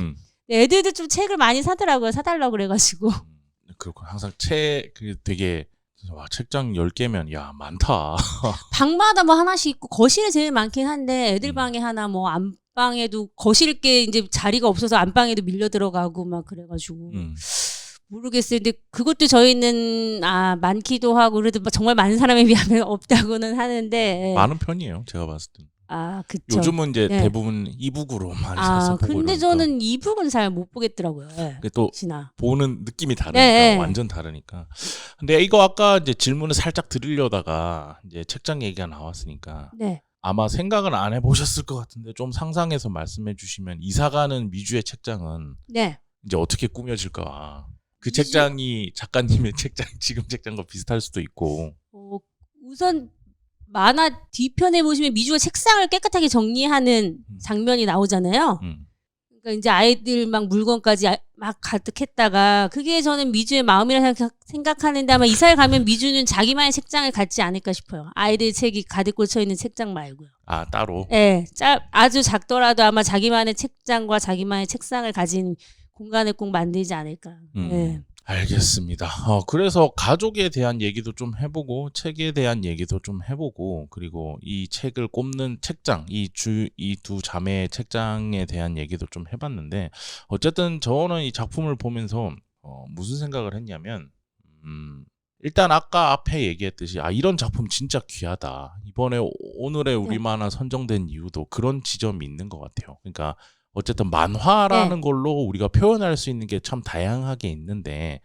애들도 좀 책을 많이 사더라고요. 사달라고 그래가지고. 그렇고 항상 되게 책장 10개면 야 많다. 방마다 뭐 하나씩 있고 거실에 제일 많긴 한데 애들 방에 하나 뭐 안방에도 거실게 이제 자리가 없어서 안방에도 밀려 들어가고 막 그래가지고 모르겠어요. 근데 그것도 저희는 많기도 하고 그래도 정말 많은 사람에 비하면 없다고는 하는데 많은 편이에요. 제가 봤을 때. 그쵸. 요즘은 이제 대부분 이북으로 많이 사서 보고 근데 그러니까. 저는 이북은 잘 못 보겠더라고요. 또 혹시나. 보는 느낌이 다르니까 완전 다르니까. 근데 이거 아까 이제 질문을 살짝 드리려다가 이제 책장 얘기가 나왔으니까 아마 생각은 안 해보셨을 것 같은데 좀 상상해서 말씀해 주시면 이사가는 미주의 책장은 이제 어떻게 꾸며질까. 그 책장이 작가님의 책장 지금 책장과 비슷할 수도 있고. 우선 만화 뒤편에 보시면 미주가 책상을 깨끗하게 정리하는 장면이 나오잖아요. 그러니까 이제 아이들 막 물건까지 막 가득했다가 그게 저는 미주의 마음이라 생각하는데 아마 이사를 가면 미주는 자기만의 책장을 갖지 않을까 싶어요. 아이들 책이 가득 꽂혀 있는 책장 말고요. 따로? 네, 아주 작더라도 아마 자기만의 책장과 자기만의 책상을 가진 공간을 꼭 만들지 않을까. 네. 알겠습니다. 그래서 가족에 대한 얘기도 좀 해보고 책에 대한 얘기도 좀 해보고 그리고 이 책을 꼽는 책장 이 두 자매의 책장에 대한 얘기도 좀 해봤는데 어쨌든 저는 이 작품을 보면서 무슨 생각을 했냐면 일단 아까 앞에 얘기했듯이 이런 작품 진짜 귀하다. 이번에 오늘의 우리 만화 선정된 이유도 그런 지점이 있는 것 같아요. 그러니까 어쨌든 만화라는 걸로 우리가 표현할 수 있는 게 참 다양하게 있는데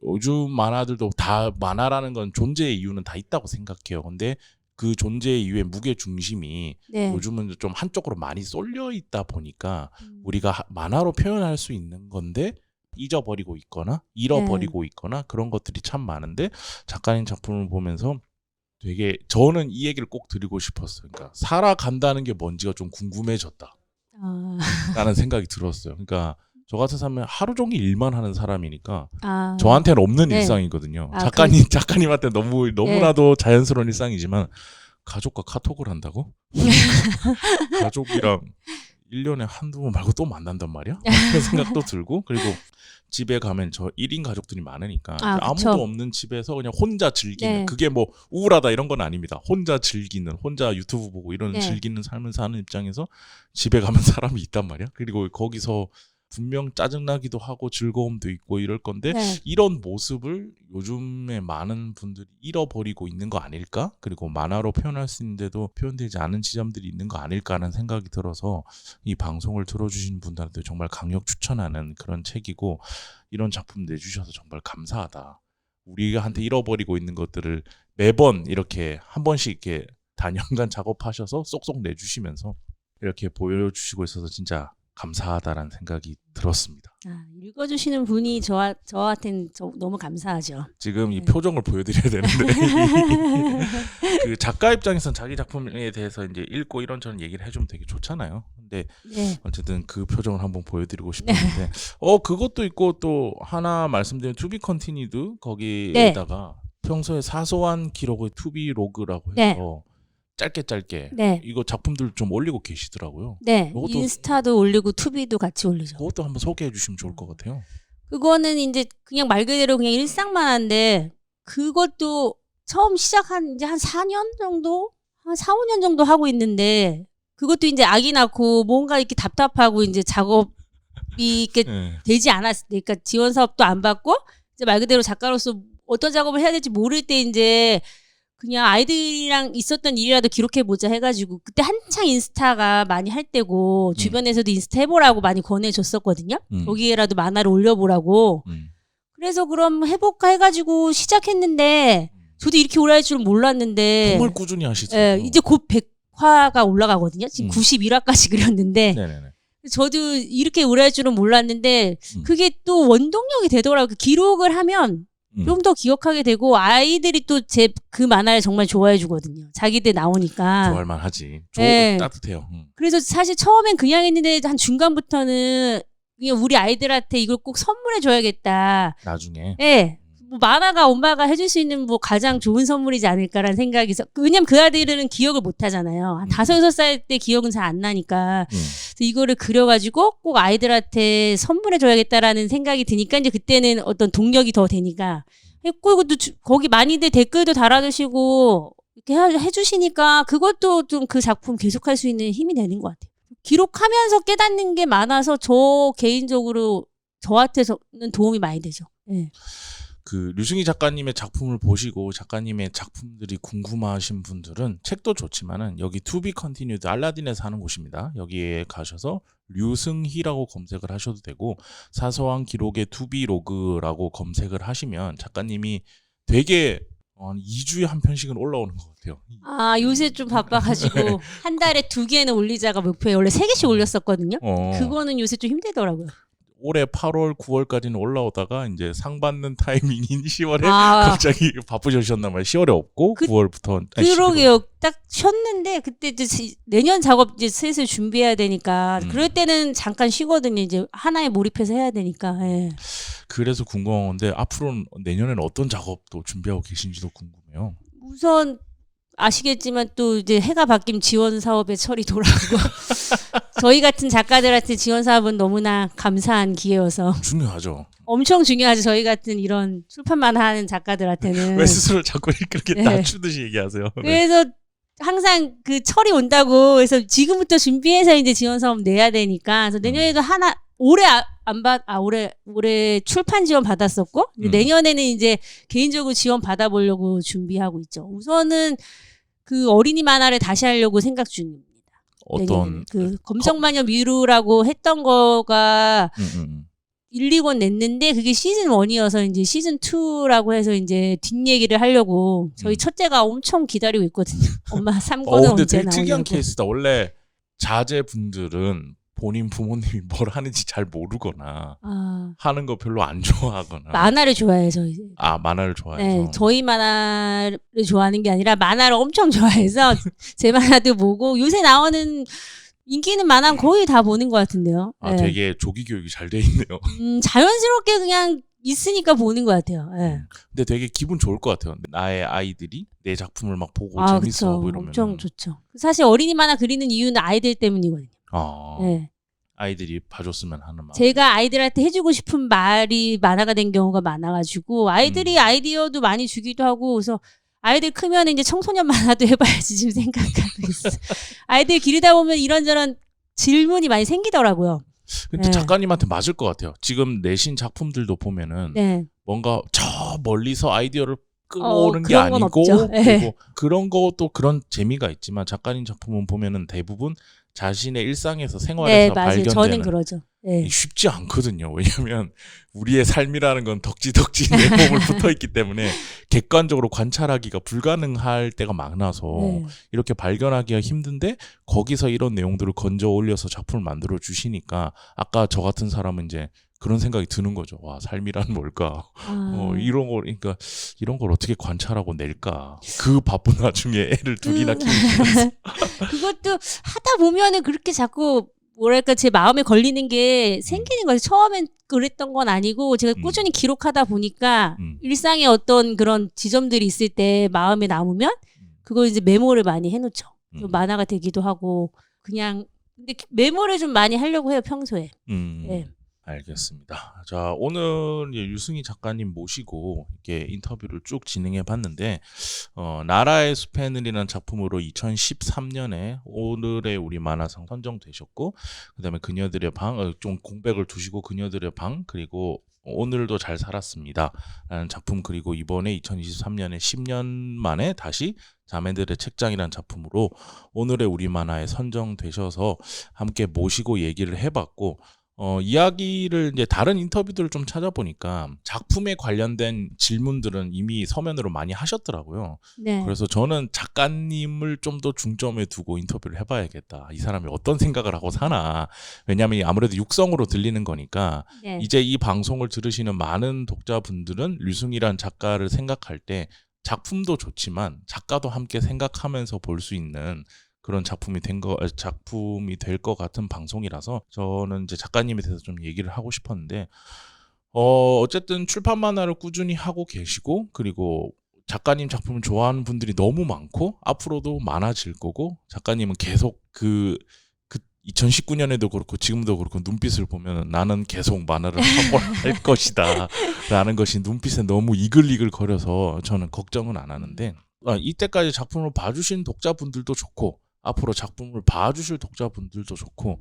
요즘 만화들도 다 만화라는 건 존재의 이유는 다 있다고 생각해요. 근데 그 존재 이후의 무게 중심이 네. 요즘은 좀 한쪽으로 많이 쏠려 있다 보니까 우리가 만화로 표현할 수 있는 건데 잊어버리고 있거나 잃어버리고 있거나 그런 것들이 참 많은데 작가님 작품을 보면서 되게 저는 이 얘기를 꼭 드리고 싶었어요. 그러니까 살아간다는 게 뭔지가 좀 궁금해졌다. 라는 생각이 들었어요. 그러니까 저 같은 사람은 하루 종일 일만 하는 사람이니까 저한테는 없는 네. 일상이거든요. 작가님한테 너무나도 자연스러운 일상이지만 가족과 카톡을 한다고? 가족이랑 1년에 한두 번 말고 또 만난단 말이야? 그런 생각도 들고 그리고 집에 가면 저 1인 가족들이 많으니까 아무도 없는 집에서 그냥 혼자 즐기는 그게 뭐 우울하다 이런 건 아닙니다. 혼자 즐기는 혼자 유튜브 보고 이런 즐기는 삶을 사는 입장에서 집에 가면 사람이 있단 말이야. 그리고 거기서 분명 짜증나기도 하고 즐거움도 있고 이럴 건데 이런 모습을 요즘에 많은 분들이 잃어버리고 있는 거 아닐까? 그리고 만화로 표현할 수 있는데도 표현되지 않은 지점들이 있는 거 아닐까라는 생각이 들어서 이 방송을 들어주신 분들한테 정말 강력 추천하는 그런 책이고 이런 작품 내주셔서 정말 감사하다. 우리한테 잃어버리고 있는 것들을 매번 이렇게 한 번씩 이렇게 단연간 작업하셔서 쏙쏙 내주시면서 이렇게 보여주시고 있어서 진짜 감사하다라는 생각이 들었습니다. 읽어주시는 분이 저한테는 너무 감사하죠. 지금 이 표정을 보여드려야 되는데 그 작가 입장에서는 자기 작품에 대해서 이제 읽고 이런저런 얘기를 해주면 되게 좋잖아요. 근데 어쨌든 그 표정을 한번 보여드리고 싶었는데 그것도 있고 또 하나 말씀드린 To Be Continued 거기에다가 평소에 사소한 기록의 To Be 로그라고 해서 짧게 이거 작품들 좀 올리고 계시더라고요. 네, 인스타도 올리고 투비도 같이 올리죠. 그것도 한번 소개해 주시면 좋을 것 같아요. 그거는 이제 그냥 말 그대로 그냥 일상만한데 그것도 처음 시작한 이제 한 4년 정도? 한 4, 5년 정도 하고 있는데 그것도 이제 아기 낳고 뭔가 이렇게 답답하고 이제 작업이 이렇게 되지 않았을 때 그러니까 지원 사업도 안 받고 이제 말 그대로 작가로서 어떤 작업을 해야 될지 모를 때 이제 그냥 아이들이랑 있었던 일이라도 기록해보자 해가지고 그때 한창 인스타가 많이 할 때고 주변에서도 인스타 해보라고 많이 권해줬었거든요. 거기에라도 만화를 올려보라고. 그래서 그럼 해볼까 해가지고 시작했는데 저도 이렇게 오래 할 줄은 몰랐는데 정말 꾸준히 하시죠. 이제 곧 100화가 올라가거든요. 지금 91화까지 그렸는데 저도 이렇게 오래 할 줄은 몰랐는데 그게 또 원동력이 되더라고요. 기록을 하면 좀 더 기억하게 되고 아이들이 또 그 만화를 정말 좋아해 주거든요. 자기들 나오니까. 좋아할만 하지. 따뜻해요. 그래서 사실 처음엔 그냥 했는데 한 중간부터는 그냥 우리 아이들한테 이걸 꼭 선물해 줘야겠다. 나중에. 뭐 만화가 엄마가 해줄 수 있는 뭐 가장 좋은 선물이지 않을까라는 생각이 있어. 왜냐면 그 아이들은 기억을 못 하잖아요. 한 5, 6살 때 기억은 잘 안 나니까. 그래서 이거를 그려가지고 꼭 아이들한테 선물해 줘야겠다라는 생각이 드니까 이제 그때는 어떤 동력이 더 되니까. 했고, 거기 많이들 댓글도 달아주시고, 이렇게 해주시니까 그것도 좀 그 작품 계속할 수 있는 힘이 되는 것 같아요. 기록하면서 깨닫는 게 많아서 저 개인적으로 저한테는 도움이 많이 되죠. 그 류승희 작가님의 작품을 보시고 작가님의 작품들이 궁금하신 분들은 책도 좋지만은 여기 To Be Continued 알라딘에 사는 곳입니다. 여기에 가셔서 류승희라고 검색을 하셔도 되고 사소한 기록의 To Be 로그라고 검색을 하시면 작가님이 되게 2주에 한 편씩은 올라오는 것 같아요. 요새 좀 바빠가지고 한 달에 2개는 올리자가 목표예요. 원래 3개씩 올렸었거든요. 그거는 요새 좀 힘들더라고요. 올해 8월, 9월까지는 올라오다가 이제 상 받는 타이밍인 10월에 갑자기 바쁘셨나 봐요. 10월에 없고 9월부터. 그러게요. 딱 쉬었는데 그때 이제 내년 작업 이제 슬슬 준비해야 되니까 그럴 때는 잠깐 쉬거든요. 이제 하나에 몰입해서 해야 되니까. 그래서 궁금한 건데 앞으로는 내년에는 어떤 작업도 준비하고 계신지도 궁금해요. 우선 아시겠지만 또 이제 해가 바뀌면 지원 사업의 철이 돌아오고 저희 같은 작가들한테 지원 사업은 너무나 감사한 기회여서 중요하죠. 엄청 중요하죠. 저희 같은 이런 출판만 하는 작가들한테는. 왜 스스로 자꾸 그렇게 낮추듯이 얘기하세요? 그래서 항상 그 철이 온다고 그래서 지금부터 준비해서 이제 지원 사업 내야 되니까 그래서 내년에도 하나 올해 출판 지원 받았었고 내년에는 이제 개인적으로 지원 받아보려고 준비하고 있죠. 우선은 그 어린이 만화를 다시 하려고 생각 중입니다. 어떤 그 검정마녀 미루라고 했던 거가 1, 2권 냈는데 그게 시즌 1이어서 이제 시즌 2라고 해서 이제 뒷얘기를 하려고 저희 첫째가 엄청 기다리고 있거든요. 엄마 3권은 근데 언제 되게 특이한 나오냐고. 케이스다. 원래 자제분들은 본인 부모님이 뭘 하는지 잘 모르거나 하는 거 별로 안 좋아하거나 만화를 좋아해서 이제. 만화를 좋아해서 네, 저희 만화를 좋아하는 게 아니라 만화를 엄청 좋아해서 제 만화도 보고 요새 나오는 인기 있는 만화는 거의 다 보는 것 같은데요. 네. 되게 조기 교육이 잘 돼 있네요. 자연스럽게 그냥 있으니까 보는 것 같아요. 네. 근데 되게 기분 좋을 것 같아요. 나의 아이들이 내 작품을 막 보고 그쵸. 재밌어하고 이러면 엄청 좋죠. 사실 어린이 만화 그리는 이유는 아이들 때문이거든요. 네. 아이들이 봐줬으면 하는 마음. 제가 아이들한테 해주고 싶은 말이 만화가 된 경우가 많아가지고 아이들이 아이디어도 많이 주기도 하고 그래서 아이들 크면 이제 청소년 만화도 해봐야지 지금 생각하고 있어. 아이들 기르다 보면 이런저런 질문이 많이 생기더라고요. 근데 작가님한테 맞을 것 같아요. 지금 내신 작품들도 보면은 뭔가 저 멀리서 아이디어를 끌어오는 게 아니고 그리고 그런 것도 그런 재미가 있지만 작가님 작품은 보면은 대부분 자신의 일상에서 생활에서 발견되는 저는 그러죠. 쉽지 않거든요. 왜냐하면 우리의 삶이라는 건 덕지덕지 내 몸을 붙어있기 때문에 객관적으로 관찰하기가 불가능할 때가 많아서 이렇게 발견하기가 힘든데 거기서 이런 내용들을 건져 올려서 작품을 만들어 주시니까 아까 저 같은 사람은 이제 그런 생각이 드는 거죠. 와, 삶이란 뭘까? 그러니까 이런 걸 어떻게 관찰하고 낼까? 그 바쁜 와중에 애를 둘이나 키우면서 그것도 하다 보면은 그렇게 자꾸 뭐랄까 제 마음에 걸리는 게 생기는 거죠. 처음엔 그랬던 건 아니고 제가 꾸준히 기록하다 보니까 일상에 어떤 그런 지점들이 있을 때 마음에 남으면 그걸 이제 메모를 많이 해놓죠. 만화가 되기도 하고 그냥 근데 메모를 좀 많이 하려고 해요 평소에. 알겠습니다. 자, 오늘 이제 유승희 작가님 모시고 이렇게 인터뷰를 쭉 진행해 봤는데, 나라의 숲에늘이라는 작품으로 2013년에 오늘의 우리 만화상 선정되셨고, 그 다음에 그녀들의 방, 좀 공백을 두시고 그녀들의 방, 그리고 오늘도 잘 살았습니다. 라는 작품, 그리고 이번에 2023년에 10년 만에 다시 자매들의 책장이라는 작품으로 오늘의 우리 만화에 선정되셔서 함께 모시고 얘기를 해봤고, 이야기를 이제 다른 인터뷰들을 좀 찾아보니까 작품에 관련된 질문들은 이미 서면으로 많이 하셨더라고요. 그래서 저는 작가님을 좀 더 중점에 두고 인터뷰를 해봐야겠다. 이 사람이 어떤 생각을 하고 사나. 왜냐하면 아무래도 육성으로 들리는 거니까 이제 이 방송을 들으시는 많은 독자분들은 류승희란 작가를 생각할 때 작품도 좋지만 작가도 함께 생각하면서 볼 수 있는 그런 작품이 될 것 같은 방송이라서 저는 이제 작가님에 대해서 좀 얘기를 하고 싶었는데, 어쨌든 출판 만화를 꾸준히 하고 계시고, 그리고 작가님 작품을 좋아하는 분들이 너무 많고, 앞으로도 많아질 거고, 작가님은 계속 2019년에도 그렇고, 지금도 그렇고, 눈빛을 보면 나는 계속 만화를 하고 할 것이다. 라는 것이 눈빛에 너무 이글이글 거려서 저는 걱정은 안 하는데, 이때까지 작품을 봐주신 독자분들도 좋고, 앞으로 작품을 봐주실 독자분들도 좋고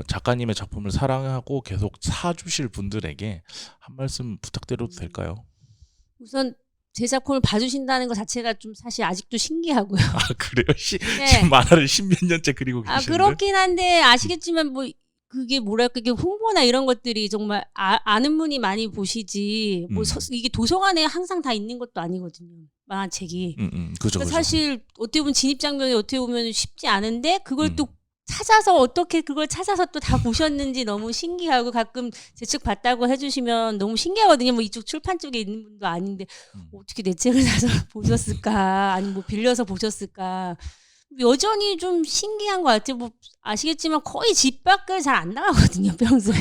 작가님의 작품을 사랑하고 계속 사주실 분들에게 한 말씀 부탁드려도 될까요? 우선 제 작품을 봐주신다는 것 자체가 좀 사실 아직도 신기하고요. 그래요? 지금 만화를 10몇 년째 그리고 계시는데? 그렇긴 한데 아시겠지만 뭐 그게 뭐랄까 이게 홍보나 이런 것들이 정말 아는 분이 많이 보시지 뭐 이게 도서관에 항상 다 있는 것도 아니거든요. 만화책이. 그러니까 사실 어떻게 보면 진입장벽이 어떻게 보면 쉽지 않은데 그걸 또 찾아서 어떻게 그걸 찾아서 또 다 보셨는지 너무 신기하고 가끔 제 책 봤다고 해주시면 너무 신기하거든요. 뭐 이쪽 출판 쪽에 있는 분도 아닌데 어떻게 내 책을 사서 보셨을까? 아니면 뭐 빌려서 보셨을까? 여전히 좀 신기한 것 같아요. 뭐 아시겠지만 거의 집 밖을 잘 안 나가거든요 평소에.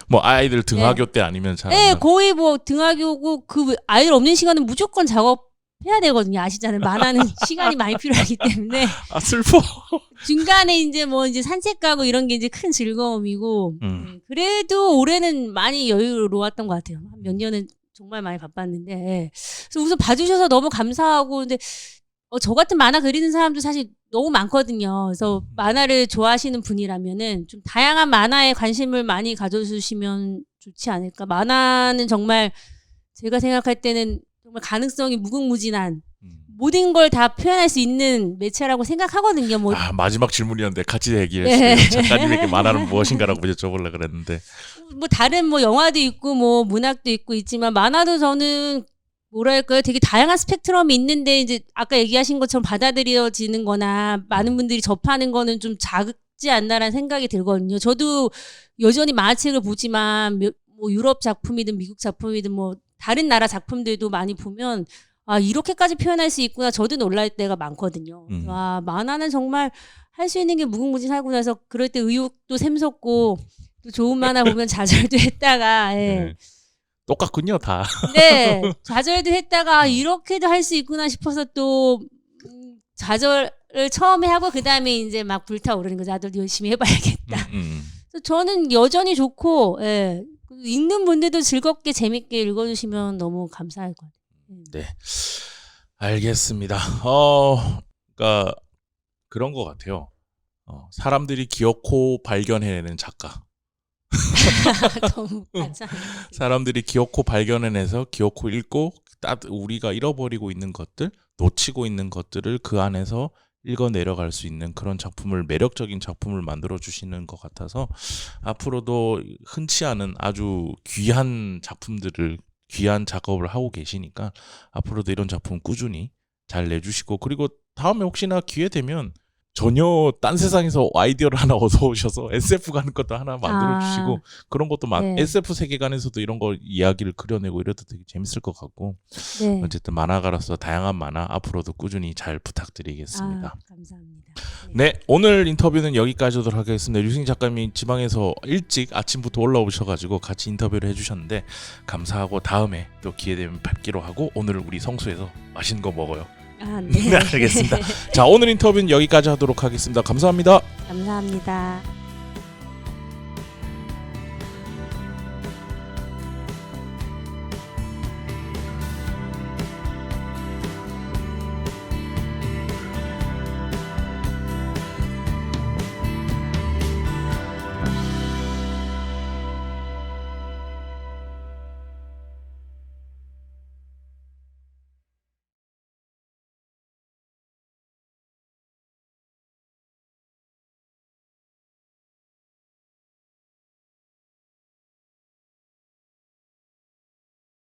뭐 아이들 등하교 때 아니면 잘. 거의 뭐 등하교고 그 아이들 없는 시간은 무조건 작업해야 되거든요. 아시잖아요. 만화는 시간이 많이 필요하기 때문에. 슬퍼. 중간에 이제 뭐 이제 산책 가고 이런 게 이제 큰 즐거움이고. 그래도 올해는 많이 여유로웠던 것 같아요. 한 몇 년은 정말 많이 바빴는데. 그래서 우선 봐주셔서 너무 감사하고 근데. 저 같은 만화 그리는 사람도 사실 너무 많거든요. 그래서 만화를 좋아하시는 분이라면은 좀 다양한 만화에 관심을 많이 가져주시면 좋지 않을까. 만화는 정말 제가 생각할 때는 정말 가능성이 무궁무진한 모든 걸 다 표현할 수 있는 매체라고 생각하거든요. 뭐 마지막 질문이었는데 같이 얘기해 네. 주세요. 작가님에게 만화는 무엇인가라고 여쭤보려고 그랬는데. 뭐 다른 뭐 영화도 있고 뭐 문학도 있고 있지만 만화도 저는 뭐랄까요 되게 다양한 스펙트럼이 있는데 이제 아까 얘기하신 것처럼 받아들여지는 거나 많은 분들이 접하는 거는 좀 작지 않나라는 생각이 들거든요. 저도 여전히 만화책을 보지만 뭐 유럽 작품이든 미국 작품이든 뭐 다른 나라 작품들도 많이 보면 이렇게까지 표현할 수 있구나 저도 놀랄 때가 많거든요. 만화는 정말 할 수 있는 게 무궁무진하구나 해서 그럴 때 의욕도 샘솟고 또 좋은 만화 보면 좌절도 했다가 네. 똑같군요 다. 네 좌절도 했다가 이렇게도 할 수 있구나 싶어서 또 좌절을 처음에 하고 그 다음에 이제 막 불타오르는 거죠. 나도 열심히 해봐야겠다. 그래서 저는 여전히 좋고 읽는 분들도 즐겁게 재밌게 읽어주시면 너무 감사할 것 같아요. 네, 알겠습니다. 그러니까 그런 것 같아요. 사람들이 기어코 발견해내는 작가. 너무 감사해요. 사람들이 기어코 발견해내서 기어코 읽고 우리가 잃어버리고 있는 것들, 놓치고 있는 것들을 그 안에서 읽어 내려갈 수 있는 그런 작품을 매력적인 작품을 만들어 주시는 것 같아서 앞으로도 흔치 않은 아주 귀한 작품들을 귀한 작업을 하고 계시니까 앞으로도 이런 작품 꾸준히 잘 내주시고 그리고 다음에 혹시나 기회 되면 전혀 딴 세상에서 아이디어를 하나 얻어오셔서 SF 가는 것도 하나 만들어주시고 그런 것도 네. SF 세계관에서도 이런 거 이야기를 그려내고 이래도 되게 재밌을 것 같고 네. 어쨌든 만화가로서 다양한 만화 앞으로도 꾸준히 잘 부탁드리겠습니다. 감사합니다. 네, 오늘 인터뷰는 여기까지 하도록 하겠습니다. 류승희 작가님이 지방에서 일찍 아침부터 올라오셔가지고 같이 인터뷰를 해주셨는데 감사하고 다음에 또 기회 되면 뵙기로 하고 오늘 우리 성수에서 맛있는 거 먹어요. 네. 네, 알겠습니다. 자, 오늘 인터뷰는 여기까지 하도록 하겠습니다. 감사합니다. 감사합니다.